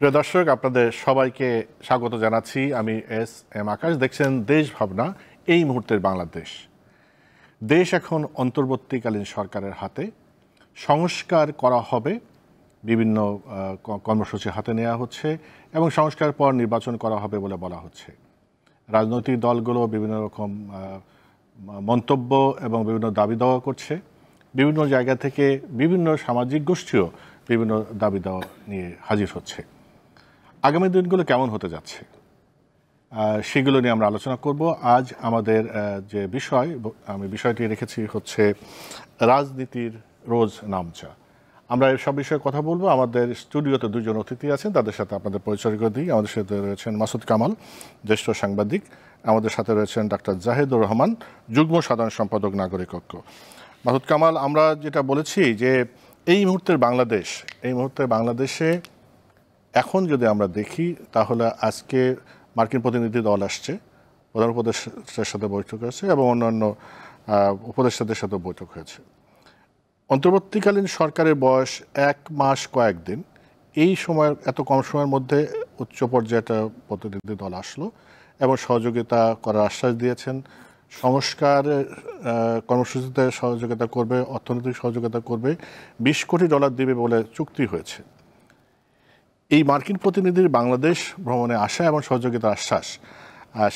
প্রিয় দর্শক, আপনাদের সবাইকে স্বাগত জানাচ্ছি। আমি এস আকাশ। দেখছেন দেশ ভাবনা, এই মুহূর্তের বাংলাদেশ। দেশ এখন অন্তর্বর্তীকালীন সরকারের হাতে। সংস্কার করা হবে, বিভিন্ন কর্মসূচি হাতে নেওয়া হচ্ছে এবং সংস্কার পর নির্বাচন করা হবে বলে বলা হচ্ছে। রাজনৈতিক দলগুলো বিভিন্ন রকম মন্তব্য এবং বিভিন্ন দাবি দাওয়া করছে। বিভিন্ন জায়গা থেকে বিভিন্ন সামাজিক গোষ্ঠীও বিভিন্ন দাবি দাওয়া নিয়ে হাজির হচ্ছে। আগামী দিনগুলো কেমন হতে যাচ্ছে সেগুলো নিয়ে আমরা আলোচনা করব। আজ আমাদের যে বিষয়, আমি বিষয়টি রেখেছি হচ্ছে রাজনীতির রোজ নামচা। আমরা সব বিষয়ে কথা বলবো। আমাদের স্টুডিওতে দুজন অতিথি আছেন, তাদের সাথে আপনাদের পরিচয় করে দিই। আমাদের সাথে রয়েছেন মাসুদ কামাল, জ্যেষ্ঠ সাংবাদিক। আমাদের সাথে রয়েছেন ডাক্তার জাহিদুর রহমান, যুগ্ম সাধারণ সম্পাদক, নাগরিক ঐক্য। মাসুদ কামাল, আমরা যেটা বলেছি যে এই মুহূর্তের বাংলাদেশে এখন যদি আমরা দেখি তাহলে আজকে মার্কিন প্রতিনিধি দল আসছে, প্রধান উপদেষ্টার সাথে বৈঠক হয়েছে এবং অন্যান্য উপদেষ্টাদের সাথে বৈঠক হয়েছে। অন্তর্বর্তীকালীন সরকারের বয়স 1 মাস কয়েকদিন। এই সময়ের এত কম সময়ের মধ্যে উচ্চ পর্যায়ে একটা প্রতিনিধি দল আসলো এবং সহযোগিতা করার আশ্বাস দিয়েছেন। সংস্কারের কর্মসূচিতে সহযোগিতা করবে, অর্থনৈতিক সহযোগিতা করবে, $20 কোটি দিবে বলে চুক্তি হয়েছে। এই মার্কিন প্রতিনিধির বাংলাদেশ ভ্রমণে আসা এবং সহযোগিতার আশ্বাস,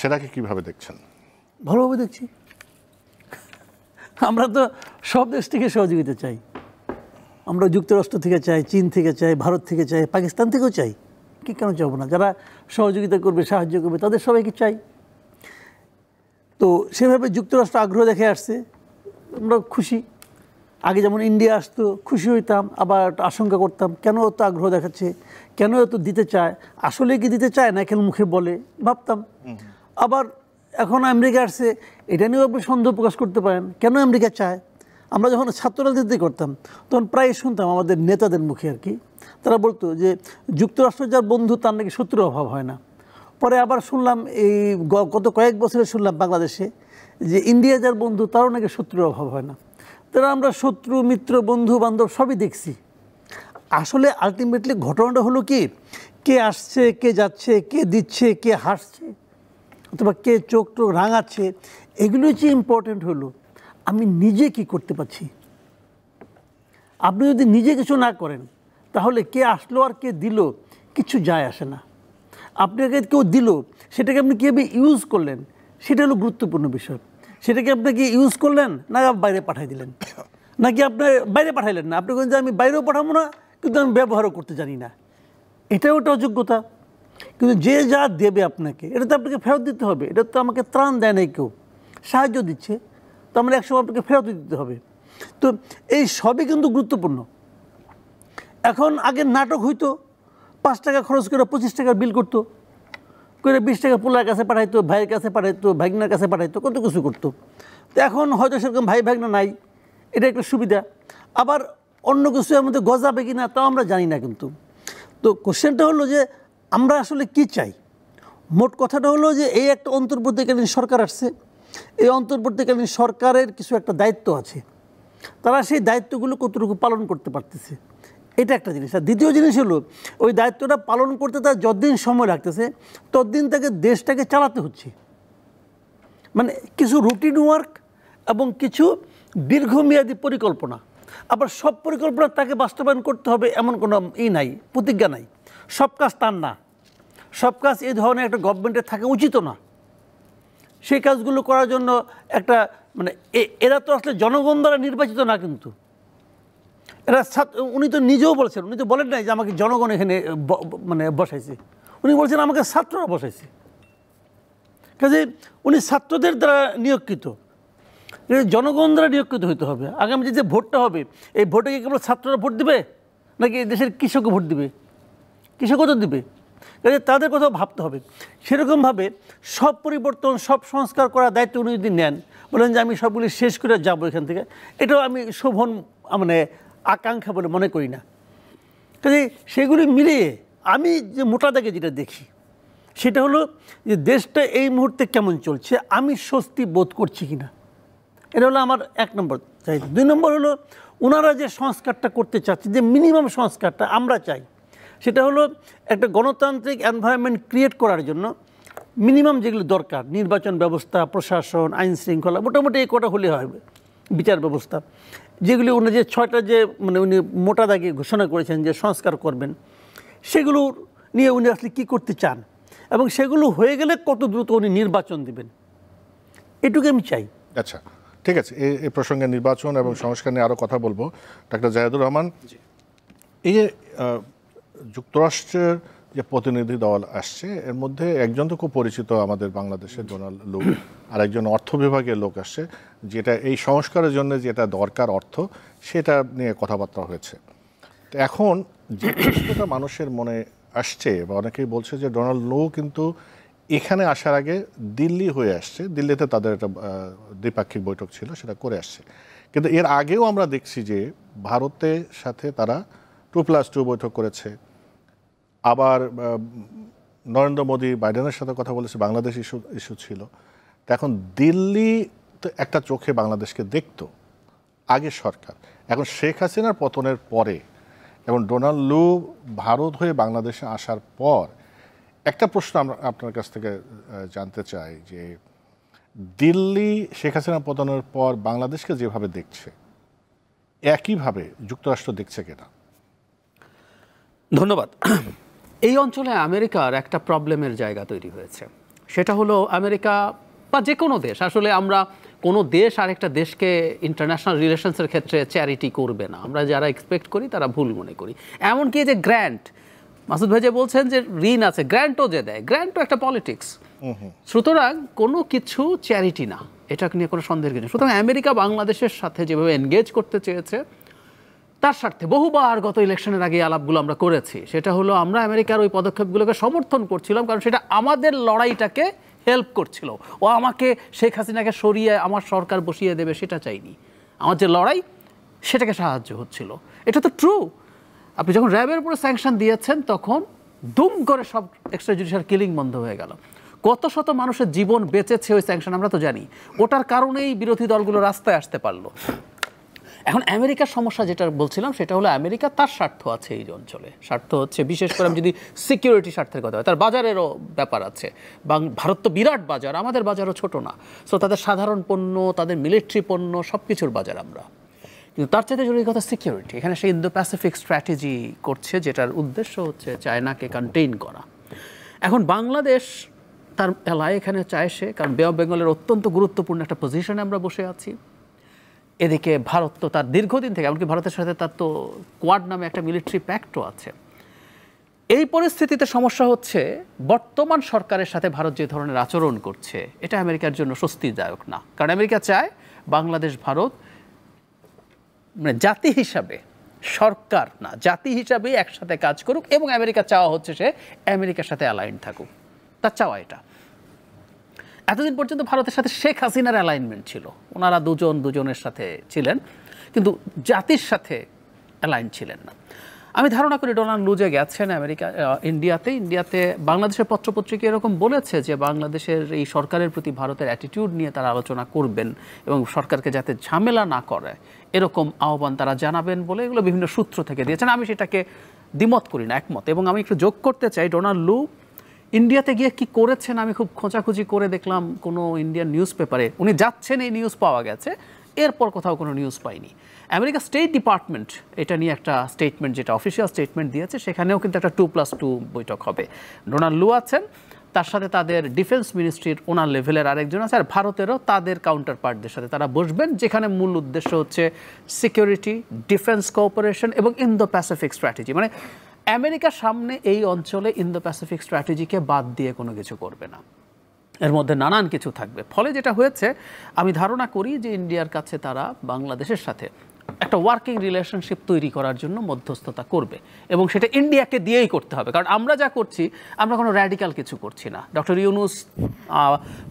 সেটাকে কিভাবে দেখছেন? ভালোভাবে দেখছি। আমরা তো সব দেশ থেকে সহযোগিতা চাই। আমরা যুক্তরাষ্ট্র থেকে চাই, চীন থেকে চাই, ভারত থেকে চাই, পাকিস্তান থেকেও চাই। কি কেন চাইব না? যারা সহযোগিতা করবে, সাহায্য করবে, তাদের সবাইকে চাই। তো সেভাবে যুক্তরাষ্ট্র আগ্রহ দেখে আসছে, আমরা খুশি। আগে যেমন ইন্ডিয়া আসতো, খুশি হইতাম, আবার আশঙ্কা করতাম কেন এত আগ্রহ দেখাচ্ছে, কেন এত দিতে চায়, আসলে কি দিতে চায় না কেন মুখে বলে, ভাবতাম। আবার এখন আমেরিকা আসছে, এটা নিয়েও আপনি সন্দেহ প্রকাশ করতে পারেন কেন আমেরিকা চায়। আমরা যখন ছাত্র রাজনীতি করতাম তখন প্রায় শুনতাম আমাদের নেতাদের মুখে আর কি, তারা বলতো যে যুক্তরাষ্ট্র যার বন্ধু তার নাকি শত্রুর অভাব হয় না। পরে আবার শুনলাম, এই গত কয়েক বছরে শুনলাম বাংলাদেশে যে ইন্ডিয়া যার বন্ধু তারও নাকি শত্রুর অভাব হয় না। তারা আমরা শত্রু, মিত্র, বন্ধু বান্ধব সবই দেখছি। আসলে আলটিমেটলি ঘটনাটা হলো কি, কে আসছে, কে যাচ্ছে, কে দিচ্ছে, কে হাসছে, অথবা কে চোখ টোক রাঙাচ্ছে, এগুলো হচ্ছে ইম্পর্টেন্ট। হলো আমি নিজে কি করতে পারছি। আপনি যদি নিজে কিছু না করেন তাহলে কে আসলো আর কে দিল কিছু যায় আসে না। আপনাকে কেউ দিল, সেটাকে আপনি কীভাবে ইউজ করলেন সেটা হলো গুরুত্বপূর্ণ বিষয়। সেটাকে আপনাকে ইউজ করলেন না বাইরে পাঠিয়ে দিলেন, নাকি আপনি বাইরে পাঠাইলেন না, আপনি বলেন যে আমি বাইরেও পাঠাবো না কিন্তু আমি ব্যবহারও করতে জানি না, এটাও একটা অযোগ্যতা। কিন্তু যে যা দেবে আপনাকে, এটা তো আপনাকে ফেরত দিতে হবে। এটা তো আমাকে ত্রাণ দেয় নাই, কেউ সাহায্য দিচ্ছে, তো আমরা একসময় আপনাকে ফেরত দিতে হবে। তো এই সবই কিন্তু গুরুত্বপূর্ণ। এখন আগে নাটক হইতো, 5 টাকা খরচ করে 25 টাকার বিল করতো, করে 20 টাকা পোলার কাছে পাঠাইতো, ভাইয়ের কাছে পাঠাইতো, ভাগনার কাছে পাঠাইতো, কত কিছু করতো। তো এখন হয়তো সেরকম ভাই ভাগনা নাই, এটা একটা সুবিধা। আবার অন্য কিছু এর মধ্যে গজাবে কি না তাও আমরা জানি না। কিন্তু তো কোশ্চেনটা হলো যে আমরা আসলে কি চাই। মোট কথাটা হলো যে এই একটা অন্তর্বর্তীকালীন সরকার আসছে, এই অন্তর্বর্তীকালীন সরকারের কিছু একটা দায়িত্ব আছে, তারা সেই দায়িত্বগুলো কতটুকু পালন করতে পারতেছে, এটা একটা জিনিস। আর দ্বিতীয় জিনিস হলো ওই দায়িত্বটা পালন করতে তার যতদিন সময় লাগতেছে ততদিন তাকে দেশটাকে চালাতে হচ্ছে। মানে কিছু রুটিন ওয়ার্ক এবং কিছু দীর্ঘমেয়াদী পরিকল্পনা। আবার সব পরিকল্পনা তাকে বাস্তবায়ন করতে হবে এমন কোনো নাই, প্রতিজ্ঞা নাই। সব কাজ তার না, সব কাজ এই ধরনের একটা গভর্নমেন্টের থাকা উচিত না। সেই কাজগুলো করার জন্য একটা মানে এরা তো আসলে জনগণ দ্বারা নির্বাচিত না। কিন্তু এরা উনি তো নিজেও বলছেন, উনি তো বলেন নাই যে আমাকে জনগণ এখানে মানে বসাইছে, উনি বলছেন আমাকে ছাত্ররা বসাইছে। কাজে উনি ছাত্রদের দ্বারা নিয়োগকৃত, জনগণ দ্বারা নিয়োগকৃত হইতে হবে। আগামী যে ভোটটা হবে, এই ভোটে কি কেবল ছাত্ররা ভোট দিবে নাকি দেশের কৃষকও ভোট দিবে? কৃষকও তো দিবে। কাজে তাদের কথাও ভাবতে হবে। সেরকমভাবে সব পরিবর্তন, সব সংস্কার করার দায়িত্ব উনি যদি নেন, বলেন যে আমি সবগুলি শেষ করে যাবো এখান থেকে, এটাও আমি শোভন মানে আকাঙ্ক্ষা বলে মনে করি না। কাজে সেগুলি মিলিয়ে আমি যে মোটা দাগে যেটা দেখি সেটা হলো যে দেশটা এই মুহূর্তে কেমন চলছে, আমি স্বস্তি বোধ করছি কিনা, এটা হলো আমার 1 নম্বর চাই। 2 নম্বর হলো ওনারা যে সংস্কারটা করতে চাচ্ছে, যে মিনিমাম সংস্কারটা আমরা চাই, সেটা হলো একটা গণতান্ত্রিক এনভায়রনমেন্ট ক্রিয়েট করার জন্য মিনিমাম যেগুলো দরকার, নির্বাচন ব্যবস্থা, প্রশাসন, আইন শৃঙ্খলা, মোটামুটি এই কটা হলে হবে, বিচার ব্যবস্থা, যেগুলি উনি যে 6টা যে মানে উনি মোটা দাগে ঘোষণা করেছেন যে সংস্কার করবেন, সেগুলো নিয়ে উনি আসলে কী করতে চান এবং সেগুলো হয়ে গেলে কত দ্রুত উনি নির্বাচন দিবেন, এটুকু আমি চাই। আচ্ছা, ঠিক আছে, এই প্রসঙ্গে নির্বাচন এবং সংস্কার নিয়ে আরও কথা বলবো। ডাক্তার জাহেদুর রহমান, এই যে যুক্তরাষ্ট্রের যে প্রতিনিধি দল আসছে, এর মধ্যে একজন তো খুব পরিচিত আমাদের বাংলাদেশের ডোনাল্ড লু, আর একজন অর্থ বিভাগের লোক আসছে, যেটা এই সংস্কারের জন্য যেটা দরকার অর্থ, সেটা নিয়ে কথাবার্তা হয়েছে। তো এখন যে প্রশ্নটা মানুষের মনে আসছে বা অনেকেই বলছে যে ডোনাল্ড লু কিন্তু এখানে আসার আগে দিল্লি হয়ে আসছে, দিল্লিতে তাদের একটা দ্বিপাক্ষিক বৈঠক ছিল, সেটা করে আসছে। কিন্তু এর আগেও আমরা দেখছি যে ভারতের সাথে তারা 2+2 বৈঠক করেছে, আবার নরেন্দ্র মোদী বাইডেনের সাথে কথা বলেছে, বাংলাদেশ ইস্যু ছিল। তো এখন দিল্লি তো একটা চোখে বাংলাদেশকে দেখতো আগে সরকার, এখন শেখ হাসিনার পতনের পরে এবং ডোনাল্ড লু ভারত হয়ে বাংলাদেশে আসার পর একটা প্রশ্ন আমরা আপনার কাছ থেকে জানতে চাই যে দিল্লি শেখ হাসিনা পতনের পর বাংলাদেশকে যেভাবে দেখছে, একইভাবে যুক্তরাষ্ট্র দেখছে কিনা? ধন্যবাদ। এই অঞ্চলে আমেরিকার একটা প্রবলেমের জায়গা তৈরি হয়েছে, সেটা হলো আমেরিকা বা যে কোনো দেশ, আসলে আমরা কোনো দেশ আরেকটা দেশকে ইন্টারন্যাশনাল রিলেশনসের ক্ষেত্রে চ্যারিটি করবে না, আমরা যারা এক্সপেক্ট করি তারা ভুল মনে করি। এমনকি যে গ্র্যান্ট, মাসুদ ভাই যে বলছেন যে ঋণ আছে, গ্র্যান্টও যে দেয়, গ্র্যান্টও একটা পলিটিক্স। সুতরাং কোনো কিছু চ্যারিটি না, এটা নিয়ে কোনো সন্দেহের কিছু। সুতরাং আমেরিকা বাংলাদেশের সাথে যেভাবে এনগেজ করতে চেয়েছে তার স্বার্থে বহুবার গত ইলেকশনের আগে আলাপগুলো আমরা করেছি, সেটা হলো আমরা আমেরিকার ওই পদক্ষেপগুলোকে সমর্থন করছিলাম, কারণ সেটা আমাদের লড়াইটাকে হেল্প করছিল। ও আমাকে শেখ হাসিনাকে সরিয়ে আমার সরকার বসিয়ে দেবে সেটা চাইনি, আমার যে লড়াই সেটাকে সাহায্য হচ্ছিল। এটা তো ট্রু। আপনি যখন র্যাবের উপরে স্যাংশন দিয়েছেন তখন দুম করে সব এক্সট্রা জুডিশিয়াল কিলিং বন্ধ হয়ে গেল, কত শত মানুষের জীবন বেঁচেছে ওই স্যাংশন, আমরা তো জানি। ওটার কারণেই বিরোধী দলগুলো রাস্তায় আসতে পারলো। এখন আমেরিকার সমস্যা যেটা বলছিলাম সেটা হলো আমেরিকা তার স্বার্থ আছে এই অঞ্চলে, স্বার্থ হচ্ছে বিশেষ করে আমি যদি সিকিউরিটি স্বার্থের কথা হয়, তার বাজারেরও ব্যাপার আছে। ভারত তো বিরাট বাজার, আমাদের বাজারও ছোট না। সো তাদের সাধারণ পণ্য, তাদের মিলিটারি পণ্য, সব কিছুর বাজার আমরা। কিন্তু তার চাইতে জরুরি কথা সিকিউরিটি। এখানে সে ইন্দো প্যাসিফিক স্ট্র্যাটেজি করছে, যেটার উদ্দেশ্য হচ্ছে চায়নাকে কন্টেইন করা। এখন বাংলাদেশ তার এলাকায় এখানে চায় সে, কারণ বে অফ বেঙ্গলের অত্যন্ত গুরুত্বপূর্ণ একটা পজিশনে আমরা বসে আছি। এদিকে ভারত তো তার দীর্ঘদিন থেকে, এমনকি ভারতের সাথে তার তো কোয়াড নামে একটা মিলিটারি প্যাক্টও আছে। এই পরিস্থিতিতে সমস্যা হচ্ছে বর্তমান সরকারের সাথে ভারত যে ধরনের আচরণ করছে এটা আমেরিকার জন্য স্বস্তিদায়ক না। কারণ আমেরিকা চায় বাংলাদেশ ভারত মানে জাতি হিসাবে, সরকার না, জাতি হিসাবে একসাথে কাজ করুক, এবং আমেরিকা চাওয়া হচ্ছে সে আমেরিকার সাথে অ্যালাইন থাকুক, তার চাওয়া এটা। এতদিন পর্যন্ত ভারতের সাথে শেখ হাসিনার অ্যালাইনমেন্ট ছিল, ওনারা দুজনের সাথে ছিলেন, কিন্তু জাতির সাথে অ্যালাইন ছিলেন না। আমি ধারণা করি ডোনাল্ড লু যে গেছেন আমেরিকা, ইন্ডিয়াতে বাংলাদেশের পত্রপত্রিকা এরকম বলেছে যে বাংলাদেশের এই সরকারের প্রতি ভারতের অ্যাটিটিউড নিয়ে তারা আলোচনা করবেন এবং সরকারকে যাতে ঝামেলা না করে এরকম আহ্বান তারা জানাবেন বলে এগুলো বিভিন্ন সূত্র থেকে দিয়েছেন। আমি সেটাকে দ্বিমত করি না, একমত। এবং আমি একটু যোগ করতে চাই, ডোনাল্ড লু ইন্ডিয়াতে গিয়ে কি করেছেন আমি খুব খোঁজাখুঁজি করে দেখলাম কোনো ইন্ডিয়ান নিউজ পেপারে উনি যাচ্ছেন এই নিউজ পাওয়া গেছে, এরপর কোথাও কোনো নিউজ পাইনি। আমেরিকা স্টেট ডিপার্টমেন্ট এটা নিয়ে একটা স্টেটমেন্ট, যেটা অফিসিয়াল স্টেটমেন্ট দিয়েছে, সেখানেও কিন্তু একটা 2+2 বৈঠক হবে। ডোনাল্ড লু আছেন, তার সাথে তাদের ডিফেন্স মিনিস্ট্রির ওনার লেভেলের আরেকজন আছে, আর ভারতেরও তাদের কাউন্টার পার্টদের সাথে তারা বসবেন, যেখানে মূল উদ্দেশ্য হচ্ছে সিকিউরিটি, ডিফেন্স কোঅপারেশন এবং ইন্দো প্যাসিফিক স্ট্র্যাটেজি। মানে আমেরিকার সামনে এই অঞ্চলে ইন্দো প্যাসিফিক স্ট্র্যাটেজিকে বাদ দিয়ে কোনো কিছু করবে না, এর মধ্যে নানান কিছু থাকবে। ফলে যেটা হয়েছে, আমি ধারণা করি যে ইন্ডিয়ার কাছে তারা বাংলাদেশের সাথে একটা ওয়ার্কিং রিলেশনশিপ তৈরি করার জন্য মধ্যস্থতা করবে, এবং সেটা ইন্ডিয়াকে দিয়েই করতে হবে। কারণ আমরা যা করছি, আমরা কোনো র্যাডিক্যাল কিছু করছি না। ডক্টর ইউনূস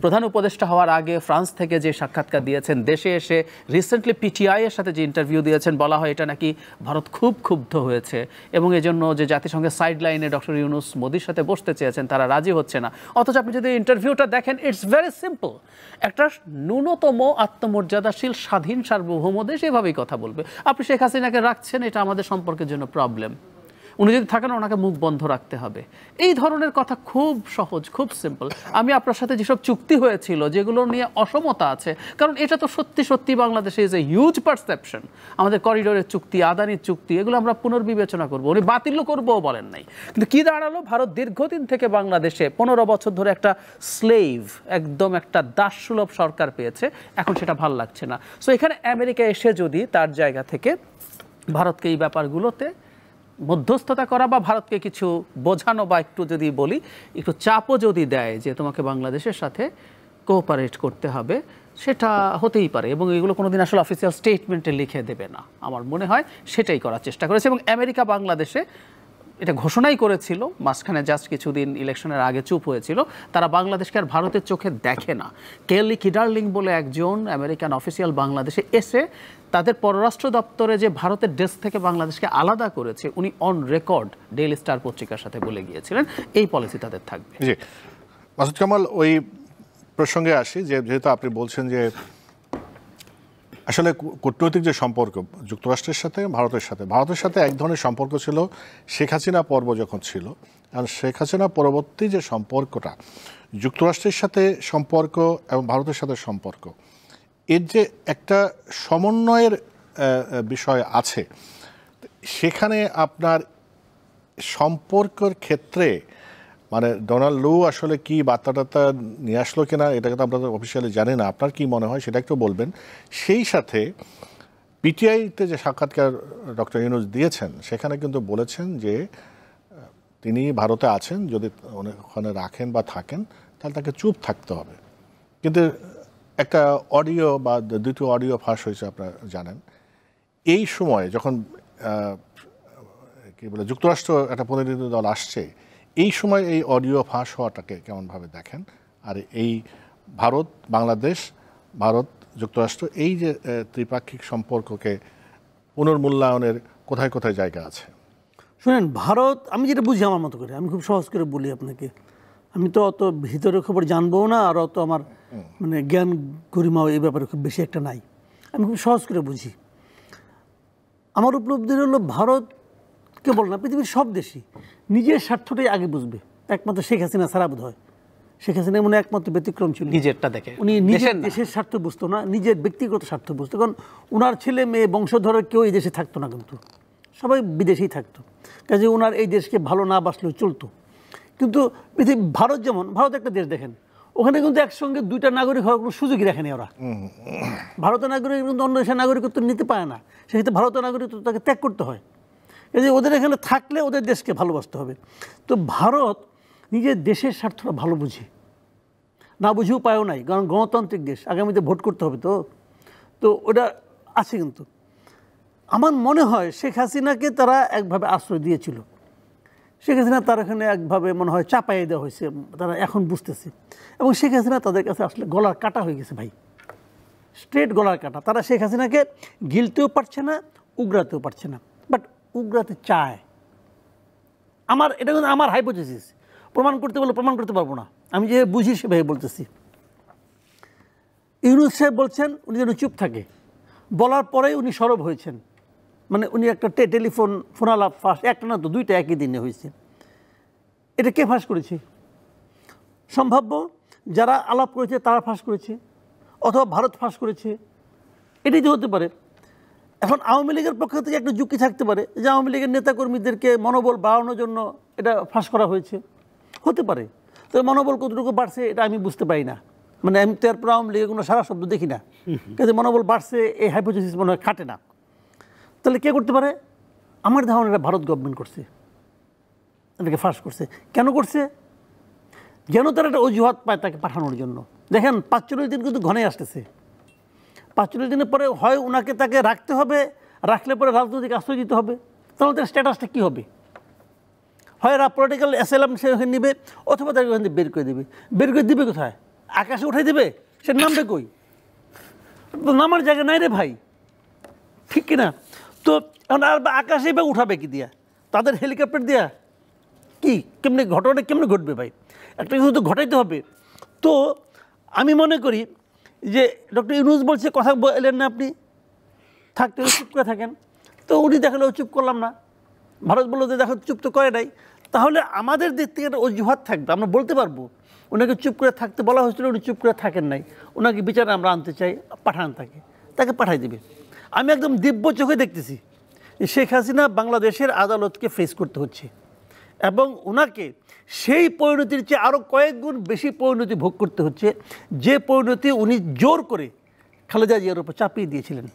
প্রধান উপদেষ্টা হওয়ার আগে ফ্রান্স থেকে যে সাক্ষাৎকার দিয়েছেন, দেশে এসে রিসেন্টলি পিটিআই এর সাথে যে ইন্টারভিউ দিয়েছেন, বলা হয় এটা নাকি ভারত খুব ক্ষুব্ধ হয়েছে এবং এজন্য যে জাতিসংঘের সাইড লাইনে ডক্টর ইউনূস মোদির সাথে বসতে চেয়েছেন, তারা রাজি হচ্ছে না। অথচ আপনি যদি ইন্টারভিউটা দেখেন, ইটস ভেরি সিম্পল। একটা ন্যূনতম আত্মমর্যাদাশীল স্বাধীন সার্বভৌম দেশ এভাবেই কথা বলবে। আপনি শেখ হাসিনাকে রাখছেন, এটা আমাদের সম্পর্কের জন্য প্রবলেম। উনি যদি থাকেন ওনাকে মুখ বন্ধ রাখতে হবে। এই ধরনের কথা খুব সহজ, খুব সিম্পল। আমি আপনার সাথে যেসব চুক্তি হয়েছিল যেগুলো নিয়ে অসমতা আছে, কারণ এটা তো সত্যি সত্যি বাংলাদেশে ইজ এ হিউজ পারসেপশন, আমাদের করিডোরের চুক্তি, আদানির চুক্তি, এগুলো আমরা পুনর্বিবেচনা করবো, উনি বাতিল করবও বলেন নাই। কিন্তু কি দাঁড়ালো, ভারত দীর্ঘদিন থেকে বাংলাদেশে 15 বছর ধরে একটা স্লেভ, একদম একটা দাসসুলভ সরকার পেয়েছে, এখন সেটা ভাল লাগছে না। সো এখানে আমেরিকা এসে যদি তার জায়গা থেকে ভারতকে এই ব্যাপারগুলোতে মধ্যস্থতা করা বা ভারতকে কিছু বোঝানো বা একটু যদি বলি একটু চাপও যদি দেয় যে তোমাকে বাংলাদেশের সাথে কোঅপারেট করতে হবে, সেটা হতেই পারে। এবং এগুলো কোনোদিন আসলে অফিসিয়াল স্টেটমেন্টে লিখে দেবে না, আমার মনে হয় সেটাই করার চেষ্টা করেছে। এবং আমেরিকা বাংলাদেশে এটা ঘোষণাই করেছিল, মাঝখানে জাস্ট কিছুদিন ইলেকশনের আগে চুপ হয়েছিল, তারা বাংলাদেশকে আর ভারতের চোখে দেখে না। কেলি কিডার্লিং বলে একজন আমেরিকান অফিসিয়াল বাংলাদেশে এসে তাদের পররাষ্ট্র দপ্তরে যে ভারতের ডেস্ক থেকে বাংলাদেশকে আলাদা করেছে, উনি অন রেকর্ড ডেইলি স্টার পত্রিকার সাথে বলে গিয়েছিলেন এই পলিসি তাদের থাকবে। জি মাসুদ কামাল, ওই প্রসঙ্গে আসি যে যেহেতু আপনি বলছেন যে আসলে কূটনৈতিক যে সম্পর্ক যুক্তরাষ্ট্রের সাথে ভারতের সাথে এক ধরনের সম্পর্ক ছিল শেখ হাসিনা পর্ব যখন ছিল, আর শেখ হাসিনা পরবর্তী যে সম্পর্কটা যুক্তরাষ্ট্রের সাথে সম্পর্ক এবং ভারতের সাথে সম্পর্ক, এর যে একটা সমন্বয়ের বিষয় আছে, সেখানে আপনার সম্পর্কের ক্ষেত্রে মানে ডোনাল্ড লু আসলে কি বার্তাটা নিয়ে আসলো কিনা এটাকে তো আমরা অফিসিয়ালি জানি না, আপনার কি মনে হয় সেটা একটু বলবেন। সেই সাথে পিটিআইতে যে সাক্ষাৎকার ডক্টর ইউনূস দিয়েছেন সেখানে কিন্তু বলেছেন যে তিনি ভারতে আছেন, যদি ওখানে রাখেন বা থাকেন তাহলে তাকে চুপ থাকতে হবে। কিন্তু একটা অডিও বা দুটো অডিও ফাঁস হয়েছে আপনারা জানেন। এই সময় যখন কি বলে যুক্তরাষ্ট্র একটা প্রতিনিধি দল আসছে, এই সময় এই অডিও ফাঁস হওয়াটাকে কেমনভাবে দেখেন? আর এই ভারত বাংলাদেশ, ভারত যুক্তরাষ্ট্র এই যে ত্রিপাক্ষিক সম্পর্ককে পুনর্মূল্যায়নের কোথায় কোথায় জায়গা আছে? শুনেন, ভারত, আমি যেটা বুঝি আমার মতো করে, আমি খুব সহজ করে বলি আপনাকে, আমি তো অত ভিতরের খবর জানবো না, আর অত আমার মানে জ্ঞান গরিমাও এই ব্যাপারে খুব বেশি একটা নাই, আমি খুব সহজ করে বুঝি। আমার উপলব্ধি হলো ভারত কেবল না, পৃথিবীর সব দেশই নিজের স্বার্থটাই আগে বুঝবে, একমাত্র শেখ হাসিনা ছাড়া বোধ হয়। শেখ হাসিনা মনে একমাত্র ব্যতিক্রম ছিল, নিজেরটা দেখে, উনি নিজের দেশের স্বার্থ বুঝতো না, নিজের ব্যক্তিগত স্বার্থ বুঝতো। কারণ ওনার ছেলে মেয়ে বংশধর কেউ এই দেশে থাকতো না, কিন্তু সবাই বিদেশেই থাকতো, কাজে ওনার এই দেশকে ভালো না বাসলেও চলতো। কিন্তু পৃথিবী ভারত যেমন, ভারত একটা দেশ দেখেন, ওখানে কিন্তু একসঙ্গে দুইটা নাগরিক হওয়ার কোনো সুযোগই রাখেনি ওরা। ভারতের নাগরিক কিন্তু অন্য দেশের নাগরিকত্ব নিতে পারে না, সেক্ষেত্রে ভারতের নাগরিকত্ব তাকে ত্যাগ করতে হয়। এই যে ওদের এখানে থাকলে ওদের দেশকে ভালোবাসতে হবে। তো ভারত নিজের দেশের স্বার্থটা ভালো বুঝে, না বুঝে উপায়ও নাই, কারণ গণতান্ত্রিক দেশ, আগামীতে ভোট করতে হবে। তো ওটা আছে। কিন্তু আমার মনে হয় শেখ হাসিনাকে তারা একভাবে আশ্রয় দিয়েছিল, শেখ হাসিনা তার এখানে একভাবে মনে হয় চাপাইয়ে দেওয়া হয়েছে, তারা এখন বুঝতেছে। এবং শেখ হাসিনা তাদের কাছে আসলে গলার কাটা হয়ে গেছে ভাই, স্ট্রেট গলার কাটা। তারা শেখ হাসিনাকে গিলতেও পারছে না, উগরাতেও পারছে না, বাট উগরাতে চায়। এটা কিন্তু আমার হাইপোথিসিস, প্রমাণ করতে বলে প্রমাণ করতে পারবো না, আমি যে বুঝি সেভাবে বলতেছি। ইউনূস সাহেব বলছেন উনি যেন চুপ থাকে, বলার পরেই উনি সরব হয়েছেন। মানে উনি একটা টেলিফোন আলাপ ফাঁস, একটা না তো দুইটা একই দিনে হয়েছে। এটা কে ফাঁস করেছে? সম্ভাব্য যারা আলাপ করেছে তারা ফাঁস করেছে, অথবা ভারত ফাঁস করেছে, এটাই তো হতে পারে। এখন আওয়ামী লীগের পক্ষ থেকে একটা যুক্তি থাকতে পারে যে আওয়ামী লীগের নেতাকর্মীদেরকে মনোবল বাড়ানোর জন্য এটা ফাঁস করা হয়েছে, হতে পারে। তো মনোবল কতটুকু বাড়ছে এটা আমি বুঝতে পারি না, মানে আমি তো এরপর আওয়ামী লীগের কোনো সারা শব্দ দেখি না, কিন্তু মনোবল বাড়ছে এই হাইপোথিসিস মনে হয় খাটে না। তাহলে কে করতে পারে? আমার ধারণা এটা ভারত গভর্নমেন্ট করছে, এটাকে ফাঁস করছে। কেন করছে? যেন তারা একটা অজুহাত পায় তাকে পাঠানোর জন্য। দেখেন 45 দিন কিন্তু ঘনে আসতেছে, 45 দিনের পরে হয় ওনাকে তাকে রাখতে হবে, রাখলে পরে রাজনৈতিক আশ্রয় দিতে হবে, তাহলে তার স্ট্যাটাসটা কী হবে? হয় পলিটিক্যাল অ্যাসাইলাম সে ওখানে নেবে, অথবা তাকে ওখান থেকে বের করে দেবে। বের করে দিবে কোথায়? আকাশে উঠাই দেবে? সে নামবে কই? নামার জায়গা নাই রে ভাই, ঠিক কিনা? তো এখন আর আকাশে বা উঠাবে কি দিয়া? তাদের হেলিকপ্টার দিয়া? কি কেমনি ঘটনাটা কেমনে ঘটবে ভাই? একটা কিছু তো ঘটাইতে হবে। তো আমি মনে করি যে ডক্টর ইউনূস বলছে কথা বললেন না আপনি, থাকতে চুপ করে থাকেন, তো উনি দেখালেও চুপ করলাম না, ভারত বললো যে দেখো চুপ তো করে নাই, তাহলে আমাদের দিক থেকে একটা অজুহাত থাকবে, আমরা বলতে পারবো ওনাকে চুপ করে থাকতে বলা হয়েছিল, উনি চুপ করে থাকেন নাই, ওনাকে বিচারে আমরা আনতে চাই, পাঠান তাকে পাঠাই দিবে। আমি একদম দিব্য চোখে দেখতেছি যে শেখ হাসিনা বাংলাদেশের আদালতকে ফেস করতে হচ্ছে এবং ওনাকে সেই পরিণতির চেয়ে আরও কয়েক গুণ বেশি পরিণতি ভোগ করতে হচ্ছে, যে পরিণতি উনি জোর করে খালেদা জিয়ার উপর চাপিয়ে দিয়েছিলেন।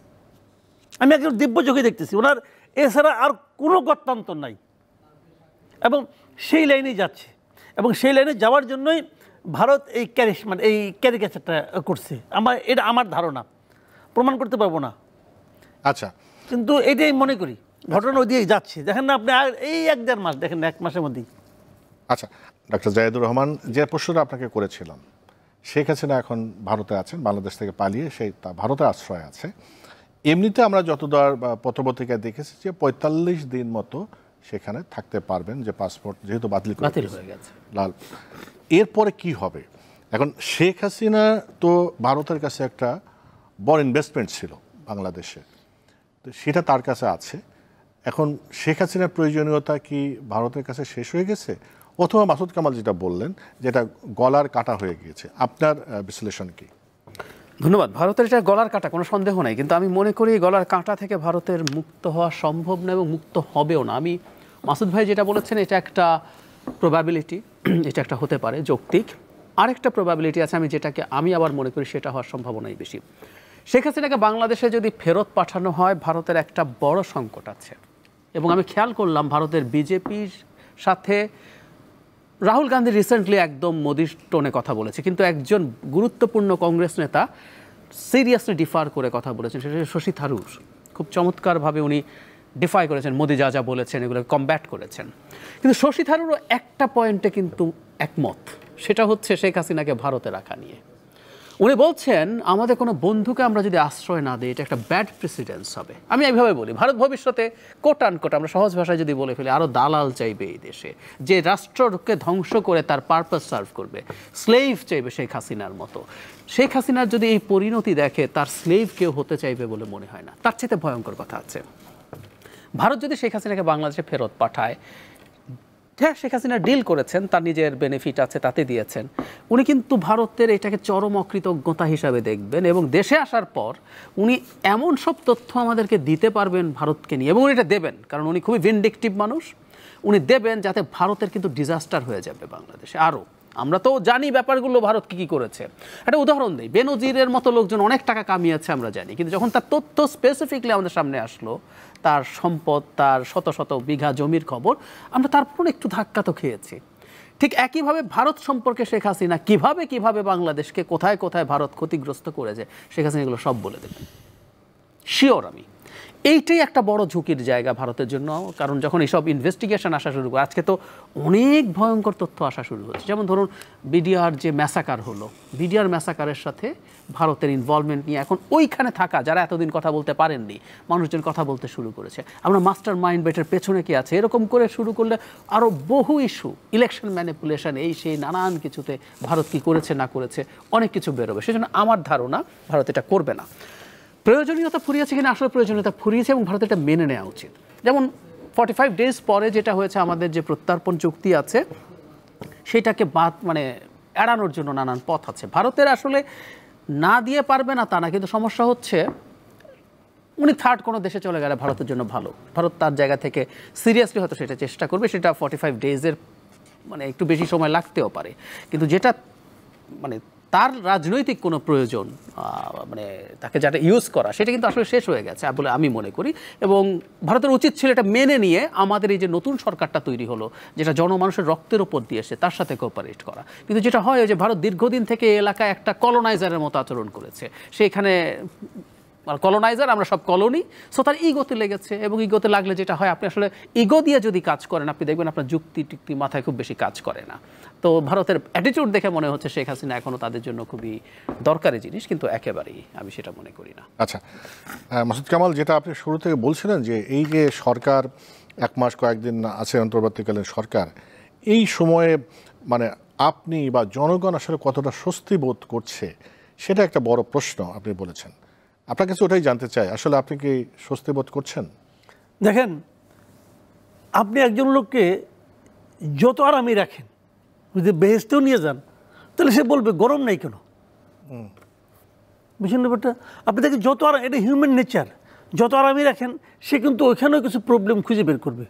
আমি একদম দিব্য চোখে দেখতেছি, ওনার এছাড়া আর কোনো গত্যন্তর নাই এবং সেই লাইনেই যাচ্ছে এবং সেই লাইনে যাওয়ার জন্যই ভারত এই ক্যারিকেচারটা করছে। এটা আমার ধারণা, প্রমাণ করতে পারবো না, আচ্ছা, কিন্তু এটাই মনে করি ঘটনা ওই দিয়েই যাচ্ছে। দেখেন না আপনি, আর এই 1-1.5 মাস দেখেন, 1 মাসের মধ্যেই। আচ্ছা ডক্টর জাহিদুর রহমান, যে প্রশ্নটা আপনাকে করেছিলাম, শেখ হাসিনা এখন ভারতে আছেন, বাংলাদেশ থেকে পালিয়ে সেই ভারতে আশ্রয় আছে। এমনিতে আমরা যতদূর পত্রপত্রিকায় দেখেছি যে 45 দিন মতো সেখানে থাকতে পারবেন, যে পাসপোর্ট যেহেতু বাতিল হয়ে গেছে লাল। এরপরে কি হবে? এখন শেখ হাসিনা তো ভারতের কাছে একটা বড় ইনভেস্টমেন্ট ছিল বাংলাদেশে, তো সেটা তার কাছে আছে। এখন শেখ হাসিনার প্রয়োজনীয়তা কি ভারতের কাছে শেষ হয়ে গেছে, অথবা মাসুদ কামাল যেটা বললেন যেটা গলার কাটা হয়ে গিয়েছে? আপনার বিশ্লেষণ কি? ধন্যবাদ। ভারতের এটা গলার কাটা, কোনো সন্দেহ নাই, কিন্তু আমি মনে করি গলার কাঁটা থেকে ভারতের মুক্ত হওয়া সম্ভব না এবং মুক্ত হবেও না। আমি মাসুদ ভাই যেটা বলেছেন এটা একটা প্রবাবিলিটি, এটা একটা হতে পারে যৌক্তিক। আরেকটা প্রবাবিলিটি আছে যেটাকে আমি আবার মনে করি সেটা হওয়ার সম্ভাবনাই বেশি। শেখ হাসিনাকে বাংলাদেশে যদি ফেরত পাঠানো হয়, ভারতের একটা বড় সংকট আছে। এবং আমি খেয়াল করলাম ভারতের বিজেপির সাথে রাহুল গান্ধী রিসেন্টলি একদম মোদির টোনে কথা বলেছে, কিন্তু একজন গুরুত্বপূর্ণ কংগ্রেস নেতা সিরিয়াসলি ডিফার করে কথা বলেছেন, সেটা শশী থারুর। খুব চমৎকারভাবে উনি ডিফাই করেছেন, মোদি যা যা বলেছেন এগুলোকে কমব্যাট করেছেন। কিন্তু শশী থারুরও একটা পয়েন্টে কিন্তু একমত, সেটা হচ্ছে শেখ হাসিনাকে ভারতে রাখা নিয়ে। উনি বলছেন আমাদের কোনো বন্ধুকে আমরা যদি আশ্রয় না দিই এটা একটা ব্যাড প্রেসিডেন্স হবে। আমি এইভাবে বলি, ভারত ভবিষ্যতে কোট আনকোট, আমরা সহজ ভাষায় যদি বলে ফেলি, আরও দালাল চাইবে এই দেশে, যে রাষ্ট্রকে ধ্বংস করে তার পারপাস সার্ভ করবে। স্লেভ চাইবে শেখ হাসিনার মতো। শেখ হাসিনার যদি এই পরিণতি দেখে, তার স্লেভ কেউ হতে চাইবে বলে মনে হয় না। তার চেয়ে ভয়ঙ্কর কথা আছে, ভারত যদি শেখ হাসিনাকে বাংলাদেশে ফেরত পাঠায়, হ্যাঁ শেখ হাসিনা ডিল করেছেন, তার নিজের বেনিফিট আছে তাতে দিয়েছেন, উনি কিন্তু ভারতের এটাকে চরম অকৃতজ্ঞতা হিসাবে দেখবেন এবং দেশে আসার পর উনি এমন সব তথ্য আমাদেরকে দিতে পারবেন ভারতকে নিয়ে, এবং উনি এটা দেবেন, কারণ উনি খুবই ভিনডিকটিভ মানুষ। উনি দেবেন যাতে ভারতের কিন্তু ডিজাস্টার হয়ে যাবে বাংলাদেশে আরও। আমরা তো জানি ব্যাপারগুলো ভারত কী করেছে। একটা উদাহরণ দিই, বেনজিরের মতো লোকজন অনেক টাকা কামিয়েছে আমরা জানি, কিন্তু যখন তার তথ্য স্পেসিফিকলি আমাদের সামনে আসলো, তার সম্পদ, তার শত শত বিঘা জমির খবর, আমরা তারপর একটু ধাক্কা তো খেয়েছি। ঠিক একইভাবে ভারত সম্পর্কে শেখ হাসিনা কিভাবে বাংলাদেশকে কোথায় কোথায় ভারত ক্ষতিগ্রস্ত করেছে, শেখ হাসিনা এগুলো সব বলে দেবেন, শিওর আমি। এইটাই একটা বড় ঝুঁকির জায়গা ভারতের জন্য, কারণ যখন এইসব ইনভেস্টিগেশন আসা শুরু করে, আজকে তো অনেক ভয়ঙ্কর তথ্য আসা শুরু হচ্ছে। যেমন ধরুন বিডিআর যে ম্যাসাকার হলো, বিডিআর ম্যাসাকারের সাথে ভারতের ইনভলভমেন্ট নিয়ে এখন ওইখানে থাকা যারা এতদিন কথা বলতে পারেননি, মানুষজন কথা বলতে শুরু করেছে। আমরা মাস্টার মাইন্ড বেটার পেছনে কি আছে এরকম করে শুরু করলে আরও বহু ইস্যু, ইলেকশন ম্যানিপুলেশন, এই সেই নানান কিছুতে ভারত কি করেছে না করেছে অনেক কিছু বেরোবে। সেজন্য আমার ধারণা ভারত এটা করবে না। প্রয়োজনীয়তা ফুরিয়েছে কিনা, আসলে প্রয়োজনীয়তা ফুরিয়েছে এবং ভারত এটা মেনে নেওয়া উচিত। যেমন 45 ডেজ পরে যেটা হয়েছে, আমাদের যে প্রত্যর্পণ চুক্তি আছে সেটাকে এড়ানোর জন্য নানান পথ আছে। ভারতের আসলে না দিয়ে পারবে না তা না, কিন্তু সমস্যা হচ্ছে উনি থার্ড কোনো দেশে চলে গেলে ভারতের জন্য ভালো। ভারত তার জায়গা থেকে সিরিয়াসলি হয়তো সেটা চেষ্টা করবে, সেটা 45 ডেজের একটু বেশি সময় লাগতেও পারে। কিন্তু যেটা তার রাজনৈতিক কোনো প্রয়োজন, তাকে যেটা ইউজ করা, সেটা কিন্তু আসলে শেষ হয়ে গেছে বলে আমি মনে করি। এবং ভারতের উচিত ছিল এটা মেনে নিয়ে আমাদের এই যে নতুন সরকারটা তৈরি হলো, যেটা জনমানুষের রক্তের ওপর দিয়ে এসে, তার সাথে কোঅপারেট করা। কিন্তু যেটা হয় যে ভারত দীর্ঘদিন থেকে এই এলাকায় একটা কলোনাইজারের মতো আচরণ করেছে। সেখানে কলোনাইজার, আমরা সব কলোনি, সো তার ইগোতে লেগেছে। এবং ইগোতে লাগলে যেটা হয়, আপনি আসলে ইগো দিয়ে যদি কাজ করেন, আপনি দেখবেন আপনার যুক্তি টুক্তি মাথায় খুব বেশি কাজ করে না। তো ভারতের অ্যাটিটিউড দেখে মনে হচ্ছে শেখ হাসিনা এখনও তাদের জন্য খুবই দরকারি জিনিস, কিন্তু একেবারেই আমি সেটা মনে করি না। আচ্ছা মাসুদ কামাল, যেটা আপনি শুরু থেকে বলছিলেন যে এই যে সরকার 1 মাস কয়েকদিন আছে অন্তর্বর্তীকালীন সরকার, এই সময়ে আপনি বা জনগণ আসলে কতটা স্বস্তি বোধ করছে, সেটা একটা বড় প্রশ্ন আপনি বলেছেন। আপনার কাছে ওটাই জানতে চাই, আসলে আপনি কি স্বস্তি বোধ করছেন? দেখেন, আপনি একজন লোককে যত আরামে রাখেন, যদি বেহেশতেও নিয়ে যান, তাহলে সে বলবে গরম নাই কেন। বুঝলেন ব্যাপারটা? আপনি তাকে যত আরাম, এটা হিউম্যান নেচার, যত আরামে রাখেন সে কিন্তু ওইখানেও কিছু প্রবলেম খুঁজে বের করবে।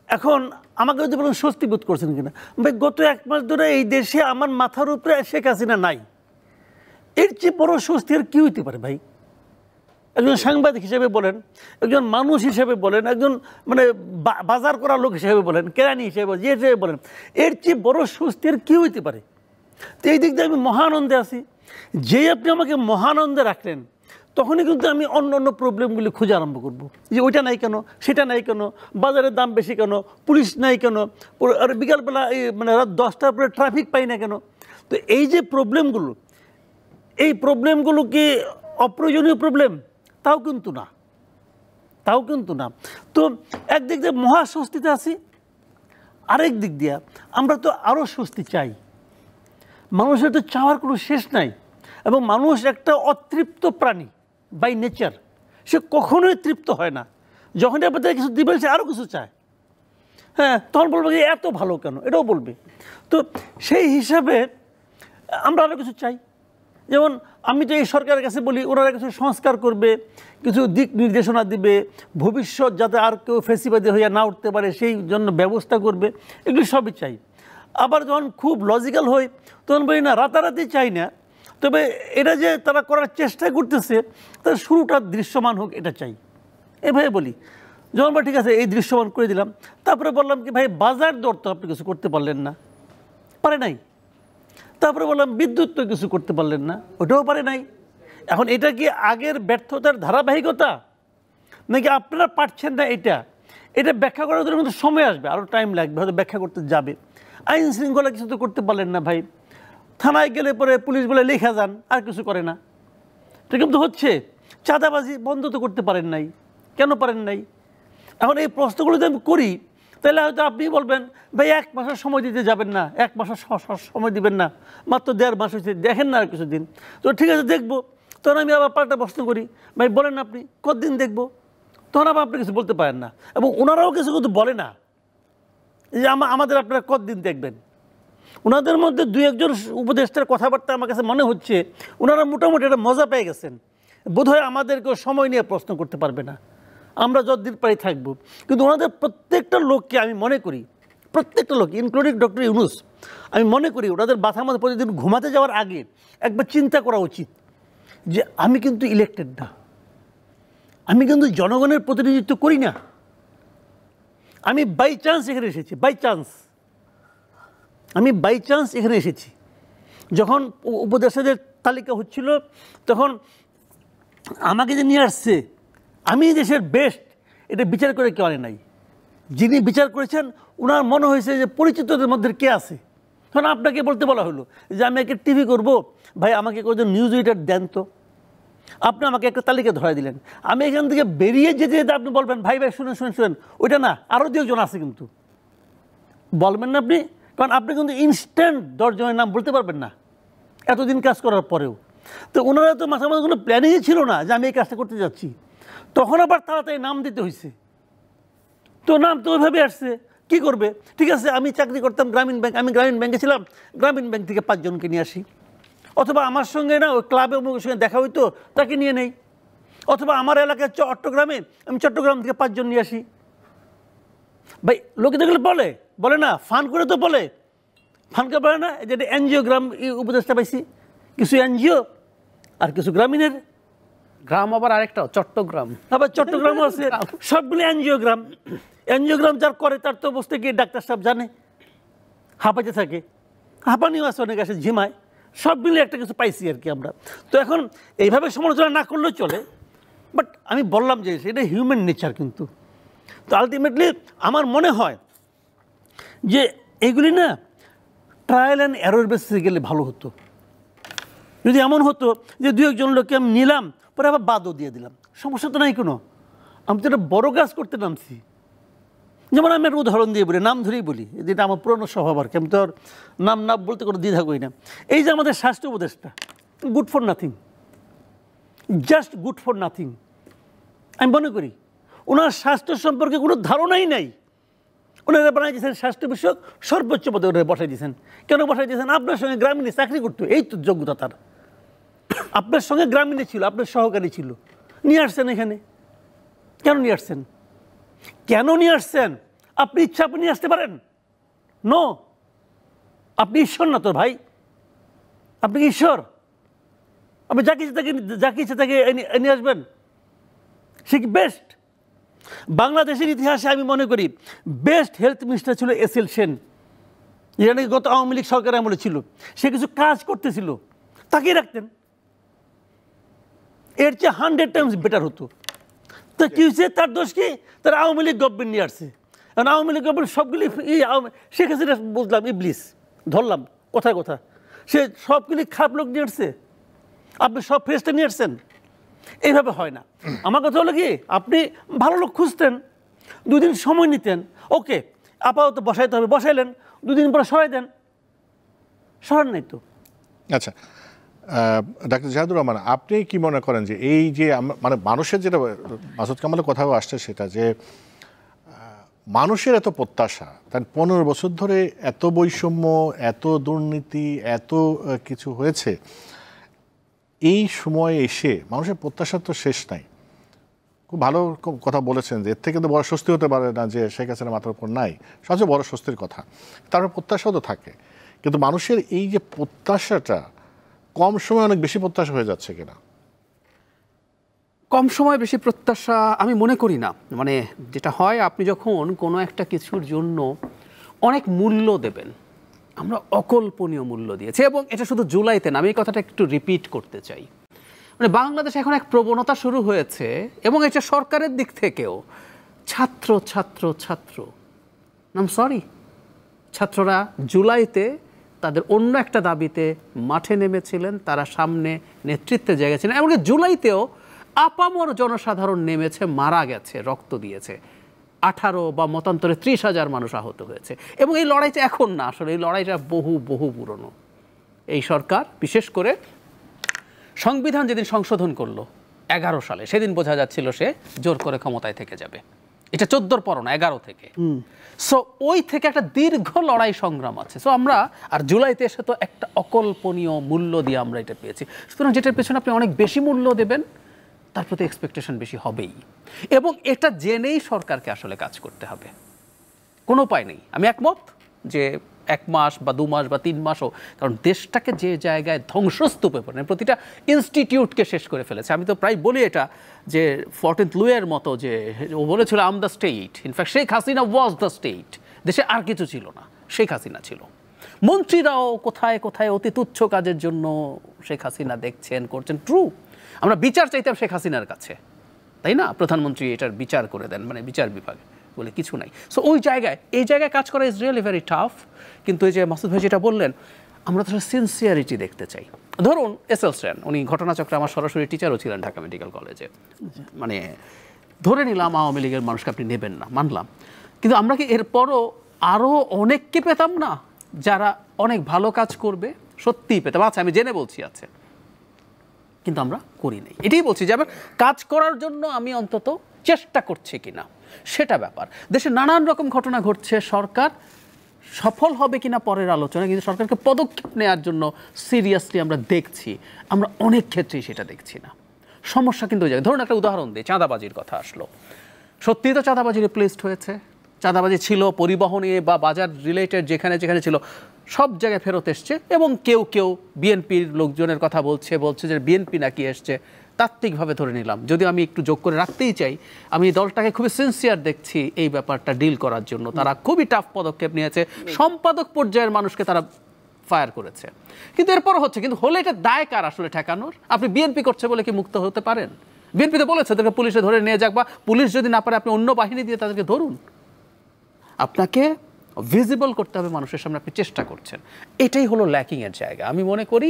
এখন আমাকে যদি বলেন স্বস্তি বোধ করছেন কিনা, ভাই গত 1 মাস ধরে এই দেশে আমার মাথার উপরে শেখ হাসিনা নাই, এর চেয়ে বড় স্বস্তি আর কী হইতে পারে ভাই? একজন সাংবাদিক হিসেবে বলেন, একজন মানুষ হিসেবে বলেন, একজন মানে বাজার করা লোক হিসেবে বলেন, কেরানি হিসেবে যে হিসেবে বলেন, এর চেয়ে বড় স্বস্তি আর কী হইতে পারে? তো এই দিক দিয়ে আমি মহানন্দে আছি। যেই আপনি আমাকে মহানন্দে রাখলেন, তখনই কিন্তু আমি অন্য অন্য প্রবলেমগুলি খুঁজে আরম্ভ করব, যে ওইটা নাই কেন, সেটা নাই কেন, বাজারের দাম বেশি কেন, পুলিশ নাই কেন, আর বিকালবেলা এই মানে রাত 10টার পরে ট্রাফিক পাই না কেন। তো এই যে প্রবলেমগুলো, এই প্রবলেমগুলো কি অপ্রয়োজনীয় প্রবলেম? তাও কিন্তু না, তাও কিন্তু না। তো একদিক দিয়ে মহাস্বস্তিতে আছি, আরেক দিক দিয়ে আমরা তো আরও স্বস্তি চাই। মানুষের তো চাওয়ার কোনো শেষ নাই, এবং মানুষ একটা অতৃপ্ত প্রাণী বাই নেচার। সে কখনোই তৃপ্ত হয় না। যখনই আপনাদের কিছু দিবেন সে আরও কিছু চায়। হ্যাঁ, তখন বলবে যে এত ভালো কেন, এটাও বলবে। তো সেই হিসাবে আমরা আরও কিছু চাই। যেমন আমি তো এই সরকারের কাছে বলি, ওনারা কিছু সংস্কার করবে, কিছু দিক নির্দেশনা দিবে, ভবিষ্যৎ যাতে আর কেউ ফেসিবাদী হইয়া না উঠতে পারে সেই জন্য ব্যবস্থা করবে, এগুলি সবই চাই। আবার যখন খুব লজিক্যাল হয় তখন বলি না, রাতারাতি চাই না, তবে এটা যে তারা করার চেষ্টা করতেছে তার শুরুটা দৃশ্যমান হোক, এটা চাই। এভাবে বলি। যখন বা ঠিক আছে এই দৃশ্যমান করে দিলাম, তারপরে বললাম কি ভাই বাজার দর তো আপনি কিছু করতে পারলেন না, পারে নাই। তারপরে বললাম বিদ্যুৎ তো কিছু করতে পারলেন না, ওটাও পারে নাই। এখন এটা কি আগের ব্যর্থতার ধারাবাহিকতা, নাকি আপনারা পারছেন না? এটা ব্যাখ্যা করার জন্য কিন্তু সময় আসবে, আরও টাইম লাগবে, হয়তো ব্যাখ্যা করতে যাবে। আইন শৃঙ্খলা কিছু তো করতে পারলেন না ভাই। থানায় গেলে পরে পুলিশ বলে লেখা যান, আর কিছু করে না। এটা কিন্তু হচ্ছে। চাঁদাবাজি বন্ধ তো করতে পারেন নাই, কেন পারেন নাই? এখন এই প্রশ্নগুলো যদি আমি করি, তাহলে হয়তো আপনি বলবেন ভাই 1 মাসের সময় দিতে যাবেন না, 1 মাসের সময় দিবেন না, মাত্র 1.5 মাস হয়েছে, দেখেন না আর কিছুদিন। তো ঠিক আছে দেখবো। তখন আমি আবার পাল্টা প্রশ্ন করি, ভাই বলেন আপনি কতদিন দেখবো? তখন আবার আপনি কিছু বলতে পারেন না, এবং ওনারাও কিছু কিন্তু বলে না যে আমাদের আপনারা কতদিন দেখবেন। ওনাদের মধ্যে 2-1জন উপদেষ্টার কথাবার্তা আমার কাছে মনে হচ্ছে ওনারা মোটামুটি একটা মজা পেয়ে গেছেন। বোধহয় আমাদেরকেও সময় নিয়ে প্রশ্ন করতে পারবে না, আমরা যতদিন পারি থাকবো। কিন্তু ওনাদের প্রত্যেকটা লোককে আমি মনে করি, প্রত্যেকটা লোক ইনক্লুডিং ডক্টর ইউনূস, আমি মনে করি ওনাদের মাথার মধ্যে প্রতিদিন ঘুমাতে যাওয়ার আগে একবার চিন্তা করা উচিত যে আমি কিন্তু ইলেক্টেড না, আমি কিন্তু জনগণের প্রতিনিধিত্ব করি না, আমি বাই চান্স এখানে এসেছি, আমি বাই চান্স এখানে এসেছি। যখন উপদেষ্টাদের তালিকা হচ্ছিল তখন আমাকে যে নিয়ে আসছে, আমি দেশের বেস্ট, এটা বিচার করে কেউ আনে নাই। যিনি বিচার করেছেন ওনার মনে হয়েছে যে পরিচিতদের মধ্যে কে আছে। তখন আপনাকে বলতে বলা হলো যে আমি একটা টিভি করবো, ভাই আমাকে কোনো নিউজ এডিটর দেন তো। আপনি আমাকে একটা তালিকা ধরাই দিলেন, আমি এখান থেকে বেরিয়ে যেতে যেতে আপনি বলবেন ভাই শুনেন ওইটা না, আরও 2-1জন আছে, কিন্তু বলবেন না আপনি, কারণ আপনি কিন্তু ইনস্ট্যান্ট 10 জনের নাম বলতে পারবেন না এতদিন কাজ করার পরেও। তো ওনারা তো মাঝে মাঝে কোনো প্ল্যানিংই ছিল না যে আমি এই কাজটা করতে যাচ্ছি, তখন আবার তাড়াতাড়ি নাম দিতে হয়েছে। তো নাম তো ওইভাবে আসছে, কী করবে? ঠিক আছে, আমি চাকরি করতাম গ্রামীণ ব্যাংক, আমি গ্রামীণ ব্যাংকে ছিলাম, গ্রামীণ ব্যাংক থেকে 5 জনকে নিয়ে আসি। অথবা আমার সঙ্গে না ওই ক্লাবের সঙ্গে দেখা হইতো, তাকে নিয়ে নেই। অথবা আমার এলাকায় চট্টগ্রামে, আমি চট্টগ্রাম থেকে 5 জন নিয়ে আসি। ভাই লোকে দেখলে বলে না, ফান করে তো বলে, ফানকে বলে না, যেটা এনজিও গ্রাম উপদেষ্টা পাইছি, কিছু এনজিও আর কিছু গ্রামীণের গ্রাম, আবার আরেকটা চট্টগ্রাম, আবার চট্টগ্রামও আছে, সবগুলো এনজিও গ্রাম যার করে তার তো অবস্থা কি ডাক্তার সাহেব জানে, হাঁপাইতে থাকে, হাঁপানিও আছে, অনেক আসে ঝিমায়, সব মিলে একটা কিছু পাইছি আর কি আমরা। তো এখন এইভাবে সমালোচনা না করলেও চলে, বাট আমি বললাম যে এটা হিউম্যান নেচার। কিন্তু তো আলটিমেটলি আমার মনে হয় যে এইগুলি না ট্রায়াল অ্যান্ড এরর বেসিসে গেলে ভালো হতো। যদি এমন হতো যে 2-1জন লোককে আমি নিলাম, পরে আবার বাদও দিয়ে দিলাম, সমস্যা তো নাই কোনো। আমি তো একটা বড় কাজ করতে নামছি। যেমন আমি একটা উদাহরণ দিয়ে বলি, নাম ধরেই বলি, যেটা আমার পুরনো স্বভাব আর কি, আমি তো আর নাম বলতে কোনো দ্বিধা করি না। এই যে আমাদের স্বাস্থ্য উপদেষ্টা, good for nothing, just good for nothing. আমি মনে করি ওনার স্বাস্থ্য সম্পর্কে কোনো ধারণাই নাই, ওনারা বানাই দিয়েছেন স্বাস্থ্য বিষয়ক সর্বোচ্চ পদে ওনারা বসাই দিয়েছেন। কেন বসাই দিয়েছেন? আপনার সঙ্গে গ্রামীণে চাকরি করতো, এই তো যোগ্যতা তার। আপনার সঙ্গে গ্রামীণে ছিল, আপনার সহকারী ছিল, নিয়ে আসছেন এখানে। কেন নিয়ে আসছেন? কেন নিয়ে আসছেন? আপনি ইচ্ছা আপনি নিয়ে আসতে পারেন? নো, আপনি ঈশ্বর না তো ভাই, আপনি কি ঈশ্বর? আপনি যাকে ইচ্ছে তাকে নিয়ে আসবেন? সে কি বেস্ট? বাংলাদেশের ইতিহাসে আমি মনে করি বেস্ট হেলথ মিনিস্টার ছিল এস.এল. সেন, যেটা নাকি গত আওয়ামী লীগ সরকারের আমলে ছিল। সে কিছু কাজ করতেছিল, তাকেই রাখতেন, এর চেয়ে 100 টাইমস বেটার হতো। তো কি হয়েছে? তার দোষ কি? তার আওয়ামী লীগ গভর্নমেন্ট নিয়ে আসছে। কারণ আওয়ামী লীগ গভর্নমেন্ট সবগুলি শেখ হাসিনা বুঝলাম ইবলিস, ধরলাম কথায় কথা, সে সবগুলি খারাপ লোক নিয়ে আসছে, আপনি সব ফ্রেশটা নিয়ে আসছেন। এইভাবে হয় না। আমার কথা হলো কি, আপনি ভালো লোক খুঁজতেন, 2 দিন সময় নিতেন, ওকে আপাতত বসাইতে হবে, বসাইলেন, 2 দিন পরে সরাই দেন, সরান নাই তো। আচ্ছা, ডাক্তার জাহিদুর রহমান, আপনি কি মনে করেন যে এই যে মানে মানুষের যেটা মাসুদ কামালের কথাও আসছে, সেটা যে মানুষের এত প্রত্যাশা, তার 15 বছর ধরে এত বৈষম্য, এত দুর্নীতি, এত কিছু হয়েছে, এই সময়ে এসে মানুষের প্রত্যাশার তো শেষ নাই। খুব ভালো কথা বলেছেন যে এর থেকে তো বড় স্বস্তি হতে পারে না যে শেখ হাসিনা মাথার উপর নাই, সবচেয়ে বড় স্বস্তির কথা। তারপর প্রত্যাশাও তো থাকে, কিন্তু মানুষের এই যে প্রত্যাশাটা কম সময়ে অনেক বেশি প্রত্যাশা হয়ে যাচ্ছে কিনা? কম সময় বেশি প্রত্যাশা আমি মনে করি না। মানে যেটা হয়, আপনি যখন কোনো একটা কিছুর জন্য অনেক মূল্য দেবেন, আমরা অকল্পনীয় মূল্য দিয়েছি, এবং এটা শুধু জুলাইতে না, আমি এই কথাটা একটু রিপিট করতে চাই। মানে বাংলাদেশ এখন এক প্রবণতা শুরু হয়েছে, এবং এটা সরকারের দিক থেকেও, ছাত্র ছাত্র ছাত্র, আই এম সরি, ছাত্ররা জুলাইতে তাদের অন্য একটা দাবিতে মাঠে নেমেছিলেন, তারা সামনে নেতৃত্বে জায়গা ছিলেন, এমনকি জুলাইতেও আপামর জনসাধারণ নেমেছে, মারা গেছে, রক্ত দিয়েছে, 18 বা মতান্তরে 30,000 মানুষ আহত হয়েছে। এবং এই লড়াইটা এখন না, আসলে এই লড়াইটা বহু বহু পুরনো। এই সরকার বিশেষ করে সংবিধান যেদিন সংশোধন করলো 11 সালে, সেদিন বোঝা যাচ্ছিল সে জোর করে ক্ষমতায় থেকে যাবে। এটা 14 পর না, 11 থেকে। সো ওই থেকে একটা দীর্ঘ লড়াই সংগ্রাম আছে। সো আমরা আর জুলাইতে এসে তো একটা অকল্পনীয় মূল্য দিয়ে আমরা এটা পেয়েছি। সুতরাং যেটার পেছনে আপনি অনেক বেশি মূল্য দেবেন, তার প্রতি এক্সপেকটেশন বেশি হবেই, এবং এটা জেনেই সরকারকে আসলে কাজ করতে হবে, কোনো উপায় নেই। আমি একমত যে 1 মাস বা 2 মাস বা 3 মাসও, কারণ দেশটাকে যে জায়গায় ধ্বংসস্তূপে পড়ে, প্রতিটা ইনস্টিটিউটকে শেষ করে ফেলেছে। আমি তো প্রায় বলি এটা, যে 14th লুইয়ের মতো, যে ও বলেছিল am the state, in fact Sheikh Hasina was the state. দেশে আর কিছু ছিল না, শেখ হাসিনা ছিল। মন্ত্রীরাও কোথায় কোথায় অতি তুচ্ছ কাজের জন্য শেখ হাসিনা দেখছেন, করছেন। ট্রু, আমরা বিচার চাইতাম শেখ হাসিনার কাছে, তাই না? প্রধানমন্ত্রী এটার বিচার করে দেন, মানে বিচার বিভাগে, বলে কিছু নাই। সো ওই জায়গায়, এই জায়গায় কাজ করা ইজ রিয়েলি ভেরি টাফ। কিন্তু এই যে মাসুদ ভাই যেটা বললেন, আমরা তো সিনসিয়ারিটি দেখতে চাই। ধরুন এস.এল. সেন, উনি ঘটনাচক্রে আমার সরাসরি টিচারও ছিলেন ঢাকা মেডিকেল কলেজে। মানে ধরে নিলাম আওয়ামী লীগের মানুষকে আপনি নেবেন না, মানলাম, কিন্তু আমরা কি এরপরও আরও অনেককে পেতাম না যারা অনেক ভালো কাজ করবে? সত্যিই পেতাম। আচ্ছা, আমি জেনে বলছি, আছে, কিন্তু আমরা করি নাই। এটাই বলছি যে আবার কাজ করার জন্য আমি অন্তত চেষ্টা করছি কিনা, সেটা ব্যাপার। দেশে নানান রকম ঘটনা ঘটছে, সরকার সফল হবে কিনা পরের আলোচনা, কিন্তু সরকারকে পদক্ষেপ নেওয়ার জন্য সিরিয়াসলি আমরা দেখছি, আমরা অনেক ক্ষেত্রেই সেটা দেখছি না। সমস্যা কিন্তু ওই জায়গায়। ধরুন একটা উদাহরণ দিই, চাঁদাবাজির কথা আসলো। সত্যিই তো চাঁদাবাজি রিপ্লেসড হয়েছে, চাঁদাবাজি ছিল পরিবহনে বা বাজার রিলেটেড, যেখানে যেখানে ছিল সব জায়গায় ফেরত এসছে। এবং কেউ কেউ বিএনপির লোকজনের কথা বলছে যে বিএনপি নাকি এসছে, তাত্ত্বিকভাবে ধরে নিলাম। যদি আমি একটু যোগ করে রাখতেই চাই, আমি দলটাকে খুবই সিনসিয়ার দেখছি এই ব্যাপারটা ডিল করার জন্য। তারা খুবই টাফ পদক্ষেপ নিয়েছে, সম্পাদক পর্যায়ের মানুষকে তারা ফায়ার করেছে। কিন্তু এরপর হচ্ছে, কিন্তু হলে এটা দায় কার আসলে ঠেকানোর? আপনি বিএনপি করছে বলে কি মুক্ত হতে পারেন? বিএনপি তো বলেছে তাদেরকে পুলিশে ধরে নিয়ে যাক, বা পুলিশ যদি না পারে আপনি অন্য বাহিনী দিয়ে তাদেরকে ধরুন। আপনাকে ভিজিবল করতে হবে মানুষের সামনে, আপনি চেষ্টা করছেন। এটাই হলো ল্যাকিংয়ের জায়গা। আমি মনে করি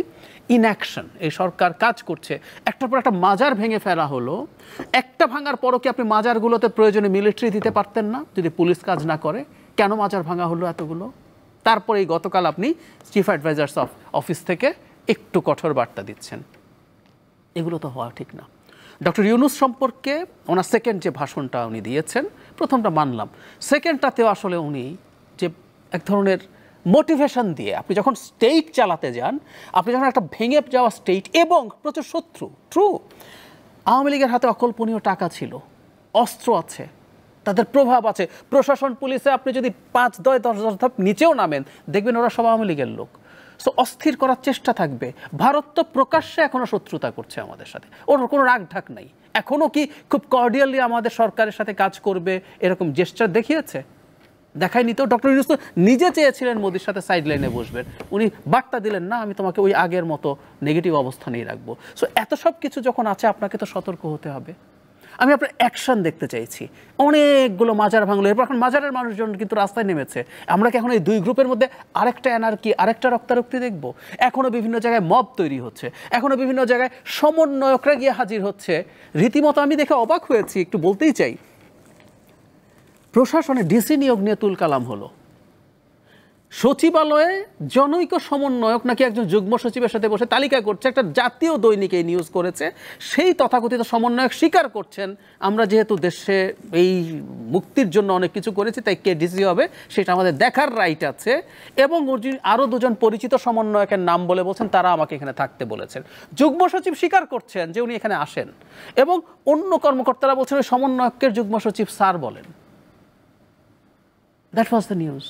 ইনঅ্যাকশন, এই সরকার কাজ করছে, একটার পর একটা মাজার ভেঙে ফেলা হলো। একটা ভাঙার পরও কি আপনি মাজারগুলোতে প্রয়োজনে মিলিটারি দিতে পারতেন না যদি পুলিশ কাজ না করে? কেন মাজার ভাঙা হলো এতগুলো? তারপরে এই গতকাল আপনি চিফ অ্যাডভাইজার্স অফিস থেকে একটু কঠোর বার্তা দিচ্ছেন। এগুলো তো হওয়া ঠিক না। ডক্টর ইউনূস সম্পর্কে ওনার সেকেন্ড যে ভাষণটা উনি দিয়েছেন, প্রথমটা মানলাম, সেকেন্ডটাতেও আসলে উনি যে এক ধরনের মোটিভেশন দিয়ে, আপনি যখন স্টেট চালাতে যান, আপনি যখন একটা ভেঙে যাওয়া স্টেট এবং প্রচুর শত্রু, ট্রু, আওয়ামী লীগের হাতে অকল্পনীয় টাকা ছিল, অস্ত্র আছে, তাদের প্রভাব আছে, প্রশাসন পুলিশে আপনি যদি 5-10 ধাপ নিচেও নামেন দেখবেন ওরা সব আওয়ামী লীগের লোক। সো অস্থির করার চেষ্টা থাকবে। ভারত তো প্রকাশ্যে এখনো শত্রুতা করছে আমাদের সাথে, ওর কোনো রাগ ঢাক নাই। এখনো কি খুব কর্ডিয়ালি আমাদের সরকারের সাথে কাজ করবে এরকম জেস্টার দেখিয়েছে? দেখায়নি তো। ডক্টর ইউনূস তো নিজে চেয়েছিলেন মোদির সাথে সাইড লাইনে বসবেন, উনি বার্তা দিলেন না আমি তোমাকে ওই আগের মতো নেগেটিভ অবস্থানেই রাখবো। সো এত সব কিছু যখন আছে আপনাকে তো সতর্ক হতে হবে। আমি আপনার অ্যাকশন দেখতে চাইছি। অনেকগুলো মাজার ভাঙলো, এরপর এখন মাজারের মানুষজন কিন্তু রাস্তায় নেমেছে। আমরা কি এখন এই দুই গ্রুপের মধ্যে আরেকটা এনার্কি, আরেকটা রক্তারক্তি দেখব? এখনো বিভিন্ন জায়গায় মব তৈরি হচ্ছে, এখনো বিভিন্ন জায়গায় সমন্বয়করা গিয়ে হাজির হচ্ছে। রীতিমতো আমি দেখে অবাক হয়েছি, একটু বলতেই চাই। প্রশাসনে ডিসি নিয়োগ নিয়ে তুলকালাম হলো, সচিবালয়ে জনৈক সমন্বয়ক নাকি একজন যুগ্ম সচিবের সাথে বসে তালিকা করছে, একটা জাতীয় দৈনিকে এই নিউজ করেছে। সেই তথাকথিত সমন্বয়ক স্বীকার করছেন আমরা যেহেতু দেশে এই মুক্তির জন্য অনেক কিছু করেছি তাই কে ডিসি হবে সেটা আমাদের দেখার রাইট আছে। এবং আরও দুজন পরিচিত সমন্বয়কের নাম বলে বলছেন তারা আমাকে এখানে থাকতে বলেছেন। যুগ্ম সচিব স্বীকার করছেন যে উনি এখানে আসেন, এবং অন্য কর্মকর্তারা বলছেন ওই সমন্বয়কের যুগ্ম সচিব স্যার বলেন। That was the news.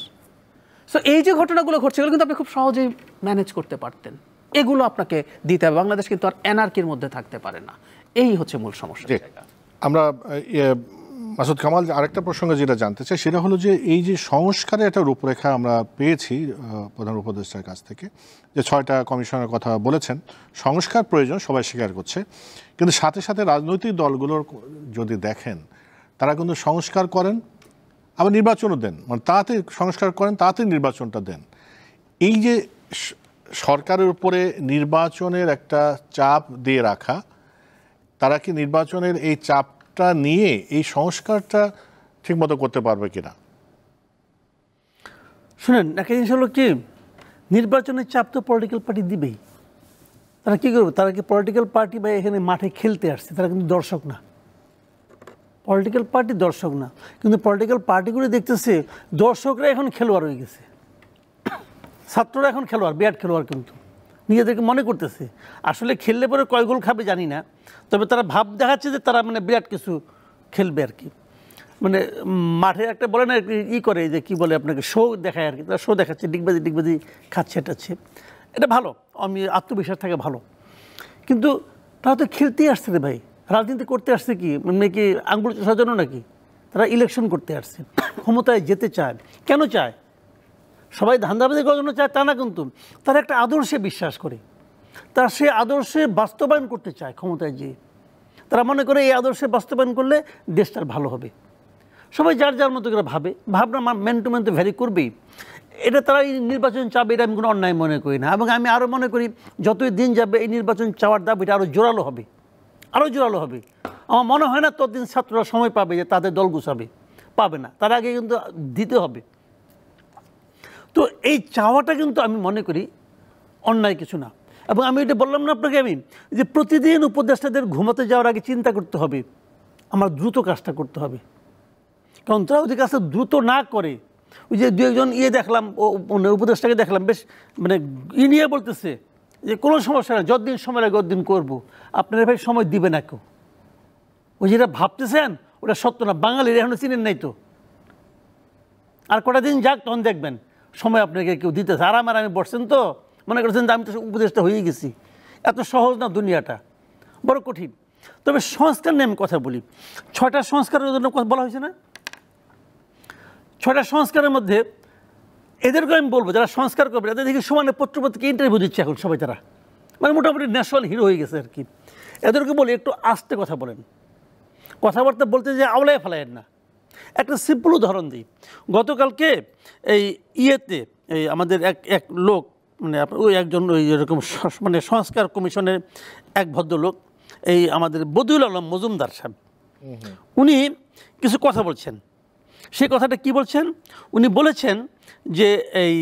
So এই যে ঘটনাগুলো ঘটছে এগুলো কিন্তু আপনি খুব সহজেই ম্যানেজ করতে পারতেন। এগুলো আপনাকে দিতে হবে। বাংলাদেশ কিন্তু আর এনআরকির মধ্যে থাকতে পারে না। এই হচ্ছে মূল সমস্যা। আমরা মাসুদ কামাল আরেকটা প্রসঙ্গে যেটা জানতে চাই সেটা হলো যে এই যে সংস্কারের একটা রূপরেখা আমরা পেয়েছি প্রধান উপদেষ্টার কাছ থেকে, যে 6টা কমিশনের কথা বলেছেন, সংস্কার প্রয়োজন সবাই স্বীকার করছে, কিন্তু সাথে সাথে রাজনৈতিক দলগুলোর যদি দেখেন তারা কিন্তু সংস্কার করেন আবার নির্বাচনও দেন, মানে তাড়াতাড়ি সংস্কার করেন তাড়াতাড়ি নির্বাচনটা দেন। এই যে সরকারের উপরে নির্বাচনের একটা চাপ দিয়ে রাখা, তারা কি নির্বাচনের এই চাপটা নিয়ে এই সংস্কারটা ঠিকমতো করতে পারবে কিনা? শুনেন, একটা জিনিস হলো কি, নির্বাচনের চাপ তো পলিটিক্যাল পার্টি দিবেই। তারা কী করবে? তারা কি পলিটিক্যাল পার্টি বা এখানে মাঠে খেলতে আসছে, তারা কিন্তু দর্শক না। পলিটিক্যাল পার্টি দর্শক না, কিন্তু পলিটিক্যাল পার্টিগুলো দেখতেছে দর্শকরা এখন খেলোয়াড় হয়ে গেছে, ছাত্ররা এখন খেলোয়াড়, বিরাট খেলোয়াড়, কিন্তু নিজেদেরকে মনে করতেছে। আসলে খেললে পরে কয় গোল খাবে জানি না, তবে তারা ভাব দেখাচ্ছে যে তারা মানে বিরাট কিছু খেলবে আর কি। মানে মাঠে একটা বলে না ই করে যে কি বলে আপনাকে শো দেখায় আর কি, তারা শো দেখাচ্ছে, ডিগবাজি খাচ্ছে, এটাচ্ছে, এটা ভালো, আমি আত্মবিশ্বাস থাকে ভালো। কিন্তু তারা তো খেলতেই আসছে রে ভাই, রাজনীতি করতে আসছে কি মানে কি আঙ্গুল চষার জন্য নাকি? তারা ইলেকশন করতে আসছে, ক্ষমতায় যেতে চায়। কেন চায়? সবাই ধান্দাবাজি করার জন্য চায় তা না, কিন্তু তারা একটা আদর্শে বিশ্বাস করে, তারা সে আদর্শে বাস্তবায়ন করতে চায় ক্ষমতায় যেয়ে। তারা মনে করে এই আদর্শে বাস্তবায়ন করলে দেশটার ভালো হবে। সবাই যার যার মতো করে ভাবনা ম্যান টু ম্যান তো ভ্যারি করবেই। এটা তারা এই নির্বাচন চাবে, এটা আমি কোনো অন্যায় মনে করি না। এবং আমি আরও মনে করি যতই দিন যাবে এই নির্বাচন চাওয়ার দাবিটা আরও জোরালো হবে, আরও জোরালো হবে। আমার মনে হয় না ততদিন ছাত্ররা সময় পাবে যে তাদের দল গুছাবে, পাবে না, তার আগে কিন্তু দিতে হবে। তো এই চাওয়াটা কিন্তু আমি মনে করি অন্যায় কিছু না। এবং আমি এটা বললাম না আপনাকে আমি, যে প্রতিদিন উপদেষ্টাদের ঘুমাতে যাওয়ার আগে চিন্তা করতে হবে আমার দ্রুত কাজটা করতে হবে। কারণ তারা ওদের কাজটা দ্রুত না করে, ওই যে দু একজন দেখলাম উপদেষ্টাকে দেখলাম বেশ মানে নিয়ে বলতেছে যে কোনো সমস্যা না, যতদিন সময় লাগে অতদিন করবো, আপনারা ভাই সময় দিবে না কেউ। ওই যেটা ভাবতেছেন ওটা সত্য না, বাঙালির এখনো চিনেন নাই তো। আর কটা দিন যাক তখন দেখবেন সময় আপনাকে কেউ দিতেছে। আরামে বসছেন তো মনে করছেন যে আমি তো উপদেষ্টা হয়ে গেছি। এত সহজ না দুনিয়াটা, বড় কঠিন। তবে সংস্কার নিয়ে আমি কথা বলি। 6টা সংস্কারের জন্য কথা বলা হয়েছে না? 6টা সংস্কারের মধ্যে এদেরকে আমি বলবো যারা সংস্কার করবে, এদের দেখি সমানে পত্রপত্রিকা ইন্টারভিউ দিচ্ছে এখন সবাই, তারা মানে মোটামুটি ন্যাশনাল হিরো হয়ে গেছে আর কি। এদেরকে বলি একটু আস্তে কথা বলেন, কথাবার্তা বলতে যে আওলায় ফেলায়েন না। একটা সিম্পল উদাহরণ দিই। গতকালকে এই এই আমাদের এক লোক মানে ওই একজন ওই এরকম মানে সংস্কার কমিশনের এক ভদ্রলোক, এই আমাদের বদিউল আলম মজুমদার সাহেব, উনি কিছু কথা বলছেন। সেই কথাটা কি বলছেন? উনি বলেছেন যে এই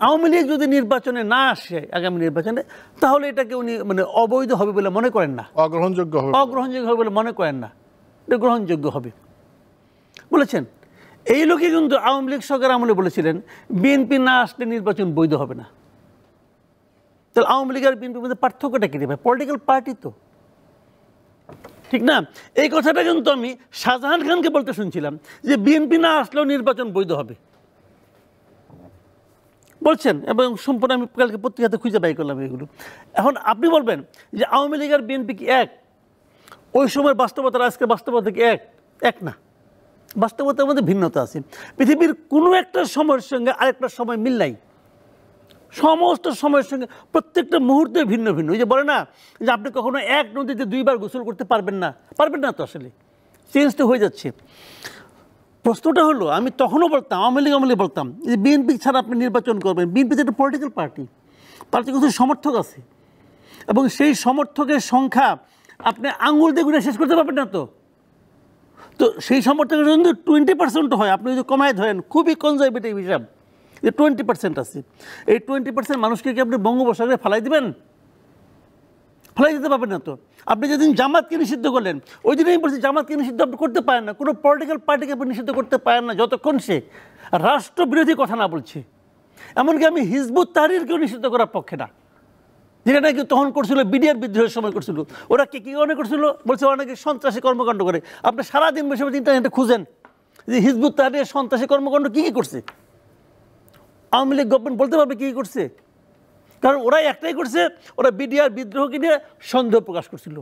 আওয়ামী লীগ যদি নির্বাচনে না আসে আগামী নির্বাচনে, তাহলে এটাকে উনি মানে অবৈধ হবে বলে মনে করেন না, অগ্রহণযোগ্য হবে বলে মনে করেন না, এটা গ্রহণযোগ্য হবে বলেছেন। এই লোকই কিন্তু আওয়ামী লীগ সরকার আমলে বলেছিলেন বিএনপি না আসলে নির্বাচন বৈধ হবে না। তাহলে আওয়ামী লীগ আর বিএনপির মধ্যে পার্থক্যটা কি দেবে? পলিটিক্যাল পার্টি তো, ঠিক না? এই কথাটা কিন্তু আমি শাহজাহান খানকে বলতে শুনছিলাম যে বিএনপি না আসলেও নির্বাচন বৈধ হবে বলছেন, এবং সম্পূর্ণ আমি কালকে পত্রিকাতে খুঁজে বাই করলাম এগুলো। এখন আপনি বলবেন যে আওয়ামী লীগ আর বিএনপি কি এক? ওই সময়ের বাস্তবতা আজকের বাস্তবতা কি এক না, বাস্তবতার মধ্যে ভিন্নতা আছে। পৃথিবীর কোনো একটা সময়ের সঙ্গে আরেকটা সময় মিল নাই, সমস্ত সময়ের সঙ্গে প্রত্যেকটা মুহূর্তে ভিন্ন ভিন্ন। ওই যে বলে না যে আপনি কখনো এক নদীতে দুইবার গোসল করতে পারবেন না তো, আসলে চেঞ্জ তো হয়ে যাচ্ছে। প্রশ্নটা হলো, আমি তখনও বলতাম, আওয়ামী লীগ বলতাম যে বিএনপি ছাড়া আপনি নির্বাচন করবেন। বিএনপি একটা পলিটিক্যাল পার্টি, পার্টির কিছু সমর্থক আছে, এবং সেই সমর্থকের সংখ্যা আপনি আঙুল দিয়ে গুণে শেষ করতে পারবেন না। তো সেই সমর্থকের যদি 20% হয়, আপনি যদি কমায় ধরেন, খুবই কনজারভেটিভ হিসাব যে 20% আছে, এই 20% মানুষকে কি আপনি বঙ্গোপসাগরে ফেলাই দিবেন? ফেলাই দিতে পারবেন না তো। আপনি যেদিন জামাতকে নিষিদ্ধ করলেন, ওই দিন আমি বলছি জামাতকে নিষিদ্ধ আপনি করতে পারেন না, কোনো পলিটিক্যাল পার্টিকে আপনি নিষিদ্ধ করতে পারেন না যতক্ষণ সে রাষ্ট্রবিরোধী কথা না বলছে। এমনকি আমি হিজবুত তাহরিরকেও নিষিদ্ধ করার পক্ষে না, যেটা নাকি তখন করছিল বিডিআর বিদ্রোহের সময় করছিল। ওরা কি মনে করছিল? বলছে ওরা নাকি সন্ত্রাসী কর্মকাণ্ড করে। আপনি সারাদিন বসে ইন্টারনেটে খুঁজেন যে হিজবুত তাহরিরের সন্ত্রাসী কর্মকাণ্ড কী করছে, আওয়ামী লীগ গভর্নমেন্ট বলতে পারবে কী করছে? কারণ ওরা একটাই করছে, ওরা বিডিআর বিদ্রোহকে নিয়ে সন্দেহ প্রকাশ করছিল।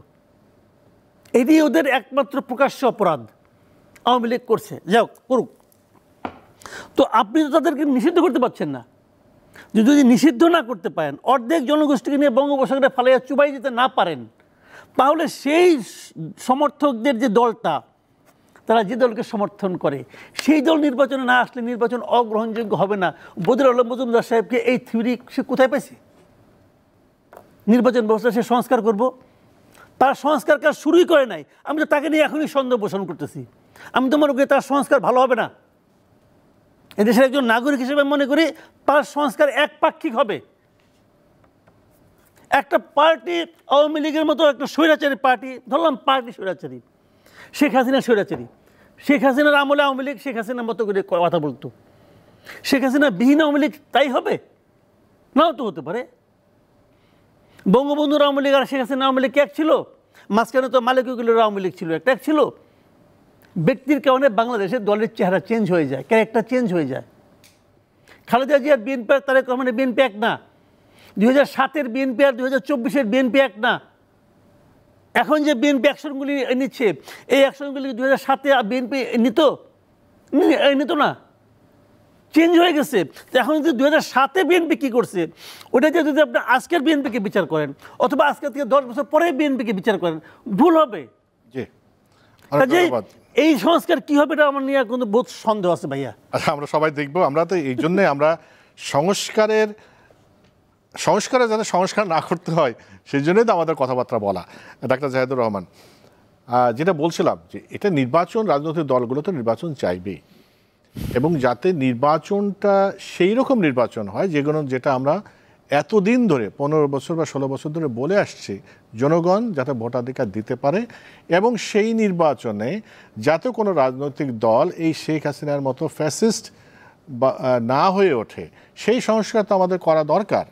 এটি ওদের একমাত্র প্রকাশ্য অপরাধ আওয়ামী লীগ করছে, যাও করুক। তো আপনি তো তাদেরকে নিষিদ্ধ করতে পারছেন না। যদি নিষিদ্ধ না করতে পারেন, অর্ধেক জনগোষ্ঠীকে নিয়ে বঙ্গোপসাগরে ফালাইয়া চুবাই দিতে না পারেন, তাহলে সেই সমর্থকদের যে দলটা, তারা যে দলকে সমর্থন করে, সেই দল নির্বাচনে না আসলে নির্বাচন অগ্রহণযোগ্য হবে না। বদিউল আলম মজুমদার সাহেবকে এই থিওরি সে কোথায় পাইছে? নির্বাচন ব্যবস্থা সে সংস্কার করব, তার সংস্কার কাজ শুরুই করে নাই। আমি তো তাকে নিয়ে এখনই সন্দেহ পোষণ করতেছি। আমি তো মনে করি তার সংস্কার ভালো হবে না। এদেশের একজন নাগরিক হিসেবে মনে করি তার সংস্কার একপাক্ষিক হবে। একটা পার্টি, আওয়ামী লীগের মতো একটা স্বৈরাচারী পার্টি, ধরলাম পার্টি স্বৈরাচারী, শেখ হাসিনা স্বৈরাচারী। শেখ হাসিনার আমলে আওয়ামী লীগ শেখ হাসিনার মতো করে কথা বলতো। শেখ হাসিনা বিহীন আওয়ামী লীগ তাই হবে? নাও তো হতে পারে। বঙ্গবন্ধুর আওয়ামী লীগ আর শেখ হাসিনা আওয়ামী লীগ এক ছিল? মাঝখানে তো মালিকগুলোর আওয়ামী লীগ ছিল, এক ছিল। ব্যক্তির কারণে বাংলাদেশের দলের চেহারা চেঞ্জ হয়ে যায়, ক্যারেক্টার চেঞ্জ হয়ে যায়। খালেদা জিয়ার বিএনপি আর তারেক রহমানের বিএনপি এক না। 2007-এর বিএনপি আর 2024-এর বিএনপি এক না। এখন যে বিএনপি অ্যাকশনগুলি নিচ্ছে, এই অ্যাকশনগুলি 2007-এ বিএনপি নিত না, চেঞ্জ হয়ে গেছে। তো এখন যদি 2007-এ বিএনপি কী করছে, ওটা যে যদি আপনি আজকের বিএনপিকে বিচার করেন, অথবা আজকের থেকে 10 বছর পরে বিএনপিকে বিচার করেন, ভুল হবে। এই সংস্কার কি হবে এটা আমার নিয়ে কিন্তু বহুত সন্দেহ আছে ভাইয়া। আচ্ছা, আমরা সবাই দেখবো। আমরা তো এই জন্যে আমরা সংস্কারে যাতে সংস্কার না করতে হয় সেই জন্যই তো আমাদের কথাবার্তা বলা। ডাক্তার জাহিদুর রহমান, যেটা বলছিলাম যে এটা নির্বাচন, রাজনৈতিক দলগুলো তো নির্বাচন চাইবেই, এবং যাতে নির্বাচনটা সেই রকম নির্বাচন হয় যেটা আমরা এতদিন ধরে 15 বছর বা 16 বছর ধরে বলে আসছি, জনগণ যাতে ভোটাধিকার দিতে পারে, এবং সেই নির্বাচনে যাতে কোনো রাজনৈতিক দল এই শেখ হাসিনার মতো ফ্যাসিস্ট না হয়ে ওঠে, সেই সংস্কার তো আমাদের করা দরকার।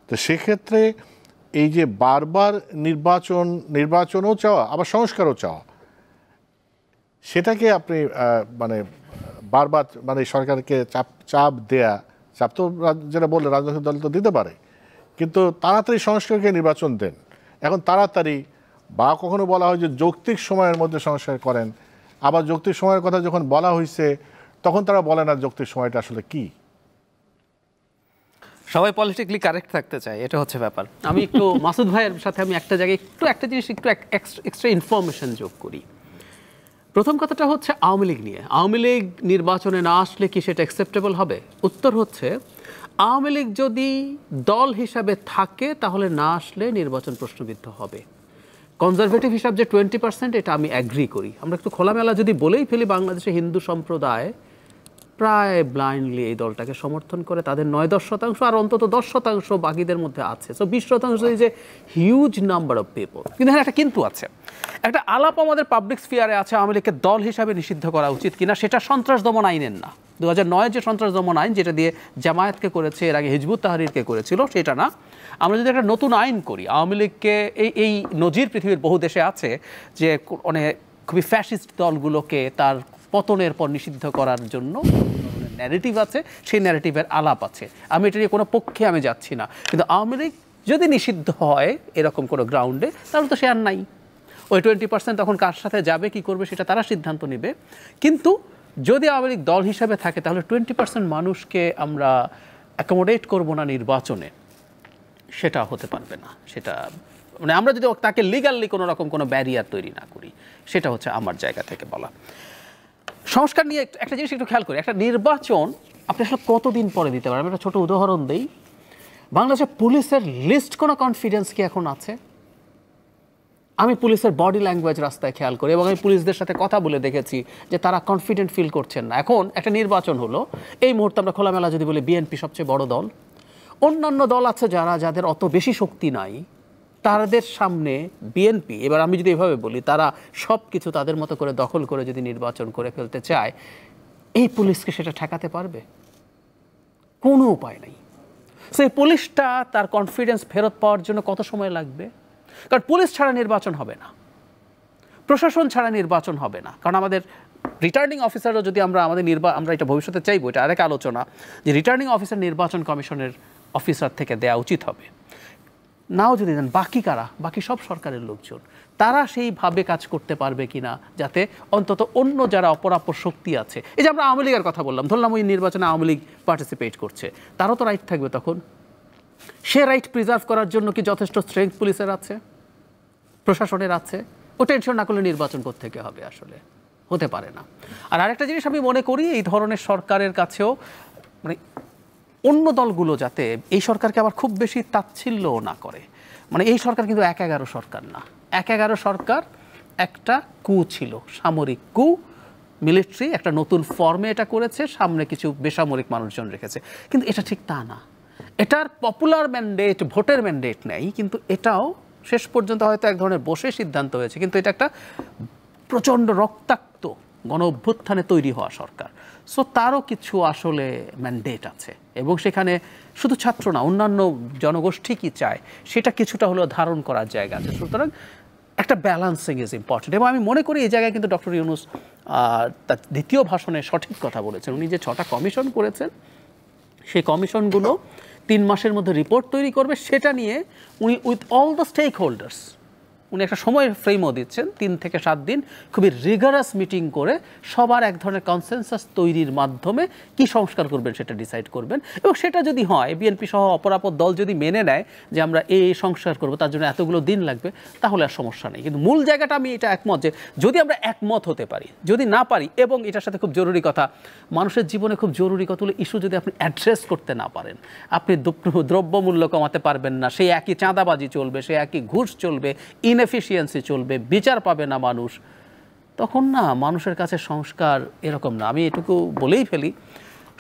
তো সেক্ষেত্রে এই যে বারবার নির্বাচনও চাওয়া আবার সংস্কারও চাওয়া, সেটাকে আপনি মানে বারবার মানে সরকারকে চাপ দেয়া, চাপ তো যেটা বললে রাজনৈতিক দল তো দিতে পারে, কিন্তু তাড়াতাড়ি সংস্কারকে নির্বাচন দেন। এখন তাড়াতাড়ি বা কখনো বলা হয় যে যৌক্তিক সময়ের মধ্যে সংস্কার করেন, আবার যৌক্তিক সময়ের কথা যখন বলা হয়েছে তখন তারা বলে না যৌক্তিক সময়টা আসলে কি। সবাই পলিটিক্যালি কারেক্ট থাকতে চায়, এটা হচ্ছে ব্যাপার। আমি একটু মাসুদ ভাইয়ের সাথে আমি একটা জায়গায় একটা জিনিস একটু এক্সট্রা ইনফরমেশন যোগ করি। প্রথম কথাটা হচ্ছে আওয়ামী লীগ নিয়ে। আওয়ামী লীগ নির্বাচনে না আসলে কি সেটা অ্যাকসেপ্টেবল হবে? উত্তর হচ্ছে আওয়ামী লীগ যদি দল হিসাবে থাকে তাহলে না আসলে নির্বাচন প্রশ্নবিদ্ধ হবে। কনজারভেটিভ হিসাব যে 20%, এটা আমি অ্যাগ্রি করি। আমরা একটু খোলামেলা যদি বলেই ফেলি, বাংলাদেশে হিন্দু সম্প্রদায় প্রায় ব্লাইন্ডলি এই দলটাকে সমর্থন করে, তাদের 9-10% আর অন্তত 10% বাকিদের মধ্যে আছে। So 20% is a huge number of people. কিন্তু এখানে একটা কিন্তু আছে, একটা আলাপ আমাদের পাবলিক স্ফিয়ারে আছে আওয়ামী লীগকে দল হিসাবে নিষিদ্ধ করা উচিত কিনা। সেটা সন্ত্রাস দমন আইনের না, 2009 যে সন্ত্রাস দমন আইন যেটা দিয়ে জামায়াতকে করেছে, এর আগে হিজবুত তাহরিরকে করেছিল, সেটা না। আমরা যদি একটা নতুন আইন করি, আওয়ামী লীগকে এই নজির পৃথিবীর বহু দেশে আছে যে অনেক খুবই ফ্যাসিস্ট দলগুলোকে তার পতনের পর নিষিদ্ধ করার জন্য ন্যারেটিভ আছে, সেই ন্যারেটিভের আলাপ আছে। আমি এটা নিয়ে কোনো পক্ষে আমি যাচ্ছি না, কিন্তু আওয়ামী লীগ যদি নিষিদ্ধ হয় এরকম কোনো গ্রাউন্ডে, তাহলে তো সে আর নাই। ওই 20% তখন কার সাথে যাবে, কি করবে, সেটা তারা সিদ্ধান্ত নেবে। কিন্তু যদি আওয়ামী লীগ দল হিসাবে থাকে, তাহলে 20% মানুষকে আমরা অ্যাকোমোডেট করবো না নির্বাচনে, সেটা হতে পারবে না। সেটা মানে আমরা যদি তাকে লিগালি কোনো রকম কোনো ব্যারিয়ার তৈরি না করি, সেটা হচ্ছে আমার জায়গা থেকে বলা। সংস্কার নিয়ে একটা জিনিস একটু খেয়াল করি, একটা নির্বাচন আপনি আসলে কতদিন পরে দিতে পারেন। আমি একটা ছোট উদাহরণ দিই, বাংলাদেশের পুলিশের লিস্ট কোনো কনফিডেন্স কি এখন আছে? আমি পুলিশের বডি ল্যাঙ্গুয়েজ রাস্তায় খেয়াল করি এবং আমি পুলিশদের সাথে কথা বলে দেখেছি যে তারা কনফিডেন্ট ফিল করছেন না। এখন একটা নির্বাচন হলো, এই মুহূর্তে আমরা খোলামেলা যদি বলি বিএনপি সবচেয়ে বড় দল, অন্যান্য দল আছে যাদের অত বেশি শক্তি নাই, তাদের সামনে বিএনপি, এবার আমি যদি এভাবে বলি, তারা সব কিছু তাদের মতো করে দখল করে যদি নির্বাচন করে ফেলতে চায়, এই পুলিশকে সেটা ঠেকাতে পারবে? কোনো উপায় নেই। সেই পুলিশটা তার কনফিডেন্স ফেরত পাওয়ার জন্য কত সময় লাগবে? কারণ পুলিশ ছাড়া নির্বাচন হবে না, প্রশাসন ছাড়া নির্বাচন হবে না। কারণ আমাদের রিটার্নিং অফিসারও যদি আমরা এটা ভবিষ্যতে চাইবো, এটা আরেক আলোচনা, যে রিটার্নিং অফিসার নির্বাচন কমিশনের অফিসার থেকে দেওয়া উচিত হবে। নাও যদি দেন, বাকি কারা? বাকি সব সরকারের লোকজন, তারা সেইভাবে কাজ করতে পারবে কিনা যাতে অন্তত অন্য যারা অপরাপর শক্তি আছে, এই যে আমরা আওয়ামী লীগের কথা বললাম, ধরলাম ওই নির্বাচনে আওয়ামী লীগ পার্টিসিপেট করছে, তারও তো রাইট থাকবে তখন। সে রাইট প্রিজার্ভ করার জন্য কি যথেষ্ট স্ট্রেংথ পুলিশের আছে, প্রশাসনের আছে? ও টেনশন না করলে নির্বাচন করতে হবে? আসলে হতে পারে না। আর আরেকটা জিনিস আমি মনে করি, এই ধরনের সরকারের কাছেও মানে অন্য দলগুলো যাতে এই সরকারকে আবার খুব বেশি তাচ্ছিল্যও না করে। মানে এই সরকার কিন্তু 1-11 সরকার না, 1-11 সরকার একটা কু ছিল, সামরিক কু, মিলিটারি একটা নতুন ফর্মে এটা করেছে, সামনে কিছু বেসামরিক মানুষজন রেখেছে, কিন্তু এটা ঠিক তা না। এটার পপুলার ম্যান্ডেট, ভোটের ম্যান্ডেট নেই, কিন্তু এটাও শেষ পর্যন্ত হয়তো এক ধরনের বসে সিদ্ধান্ত হয়েছে, কিন্তু এটা একটা প্রচণ্ড রক্তাক্ত গণ অভ্যুত্থানে তৈরি হওয়া সরকার। সো তারও কিছু আসলে ম্যান্ডেট আছে এবং সেখানে শুধু ছাত্র না, অন্যান্য জনগোষ্ঠী কি চায় সেটা কিছুটা হলেও ধারণ করার জায়গা আছে। সুতরাং একটা ব্যালান্সিং ইজ ইম্পর্টেন্ট। এবং আমি মনে করি এই জায়গায় কিন্তু ডক্টর ইউনূস তার দ্বিতীয় ভাষণে সঠিক কথা বলেছেন। উনি যে 6টা কমিশন করেছেন, সেই কমিশনগুলো 3 মাসের মধ্যে রিপোর্ট তৈরি করবে, সেটা নিয়ে উনি with all the stakeholders উনি একটা সময় ফ্রেমও দিচ্ছেন, 3 থেকে 7 দিন খুবই রিগারাস মিটিং করে সবার এক ধরনের কনসেনসাস তৈরির মাধ্যমে কি সংস্কার করবেন সেটা ডিসাইড করবেন। এবং সেটা যদি হয়, বিএনপি সহ অপরাপর দল যদি মেনে নেয় যে আমরা এই সংস্কার করব, তার জন্য এতগুলো দিন লাগবে, তাহলে আর সমস্যা নেই। কিন্তু মূল জায়গাটা আমি এটা একমত যে যদি আমরা একমত হতে পারি, যদি না পারি, এবং এটার সাথে খুব জরুরি কথা, মানুষের জীবনে খুব জরুরি কতগুলো ইস্যু যদি আপনি অ্যাড্রেস করতে না পারেন, আপনি দ্রব্যমূল্য কমাতে পারবেন না, সেই একই চাঁদাবাজি চলবে, সেই একই ঘুষ চলবে, ইনএফিসিয়েন্সি চলবে, বিচার পাবে না মানুষ, তখন না মানুষের কাছে সংস্কার এরকম না। আমি এটুকু বলেই ফেলি,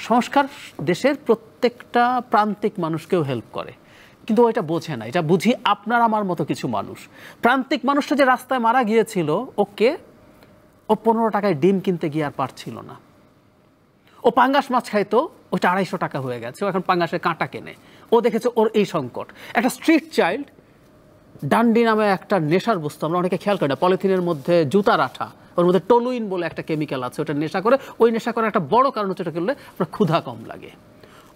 সংস্কার দেশের প্রত্যেকটা প্রান্তিক মানুষকেও হেল্প করে, কিন্তু এটা বোঝে না। এটা বুঝি আপনার আমার মতো কিছু মানুষ। প্রান্তিক মানুষটা যে রাস্তায় মারা গিয়েছিল, ওকে ও 15 টাকায় ডিম কিনতে গিয়ে আর পারছিল না, ও পাঙ্গাস মাছ খাইতো, ওইটা 250 টাকা হয়ে গেছে, ও এখন পাঙ্গাসের কাঁটা কেনে। ও দেখেছে ওর এই সংকট। একটা স্ট্রিট চাইল্ড ডান্ডি নামে একটা নেশার বস্তু, আমরা অনেকে খেয়াল করি না, পলিথিনের মধ্যে জুতার আঠা, ওর মধ্যে টলুইন বলে একটা কেমিক্যাল আছে, ওটা নেশা করে। ওই নেশা করার একটা বড় কারণ হচ্ছে, ওটা করলে আপনার ক্ষুধা কম লাগে।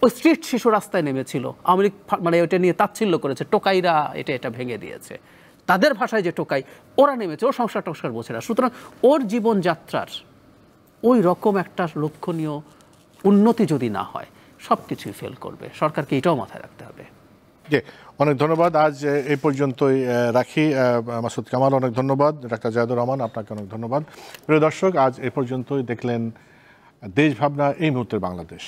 ওই স্ট্রিট শিশু রাস্তায় নেমেছিল, আওয়ামী লীগ মানে ওইটা নিয়ে তাচ্ছিল্য করেছে, টোকাইরা এটা ভেঙে দিয়েছে, তাদের ভাষায় যে টোকাই, ওরা নেমেছে, ওর সংসার টংসার বোঝে না। সুতরাং ওর জীবনযাত্রার ওই রকম একটা লক্ষণীয় উন্নতি যদি না হয়, সব কিছুই ফেল করবে। সরকারকে এটাও মাথায় রাখতে হবে। জি, অনেক ধন্যবাদ। আজ এই পর্যন্তই রাখি। মাসুদ কামাল, অনেক ধন্যবাদ। ডাক্তার জায়েদুর রহমান, আপনাকে অনেক ধন্যবাদ। প্রিয় দর্শক, আজ এই পর্যন্তই দেখলেন দেশ ভাবনা, এই মুহূর্তের বাংলাদেশ।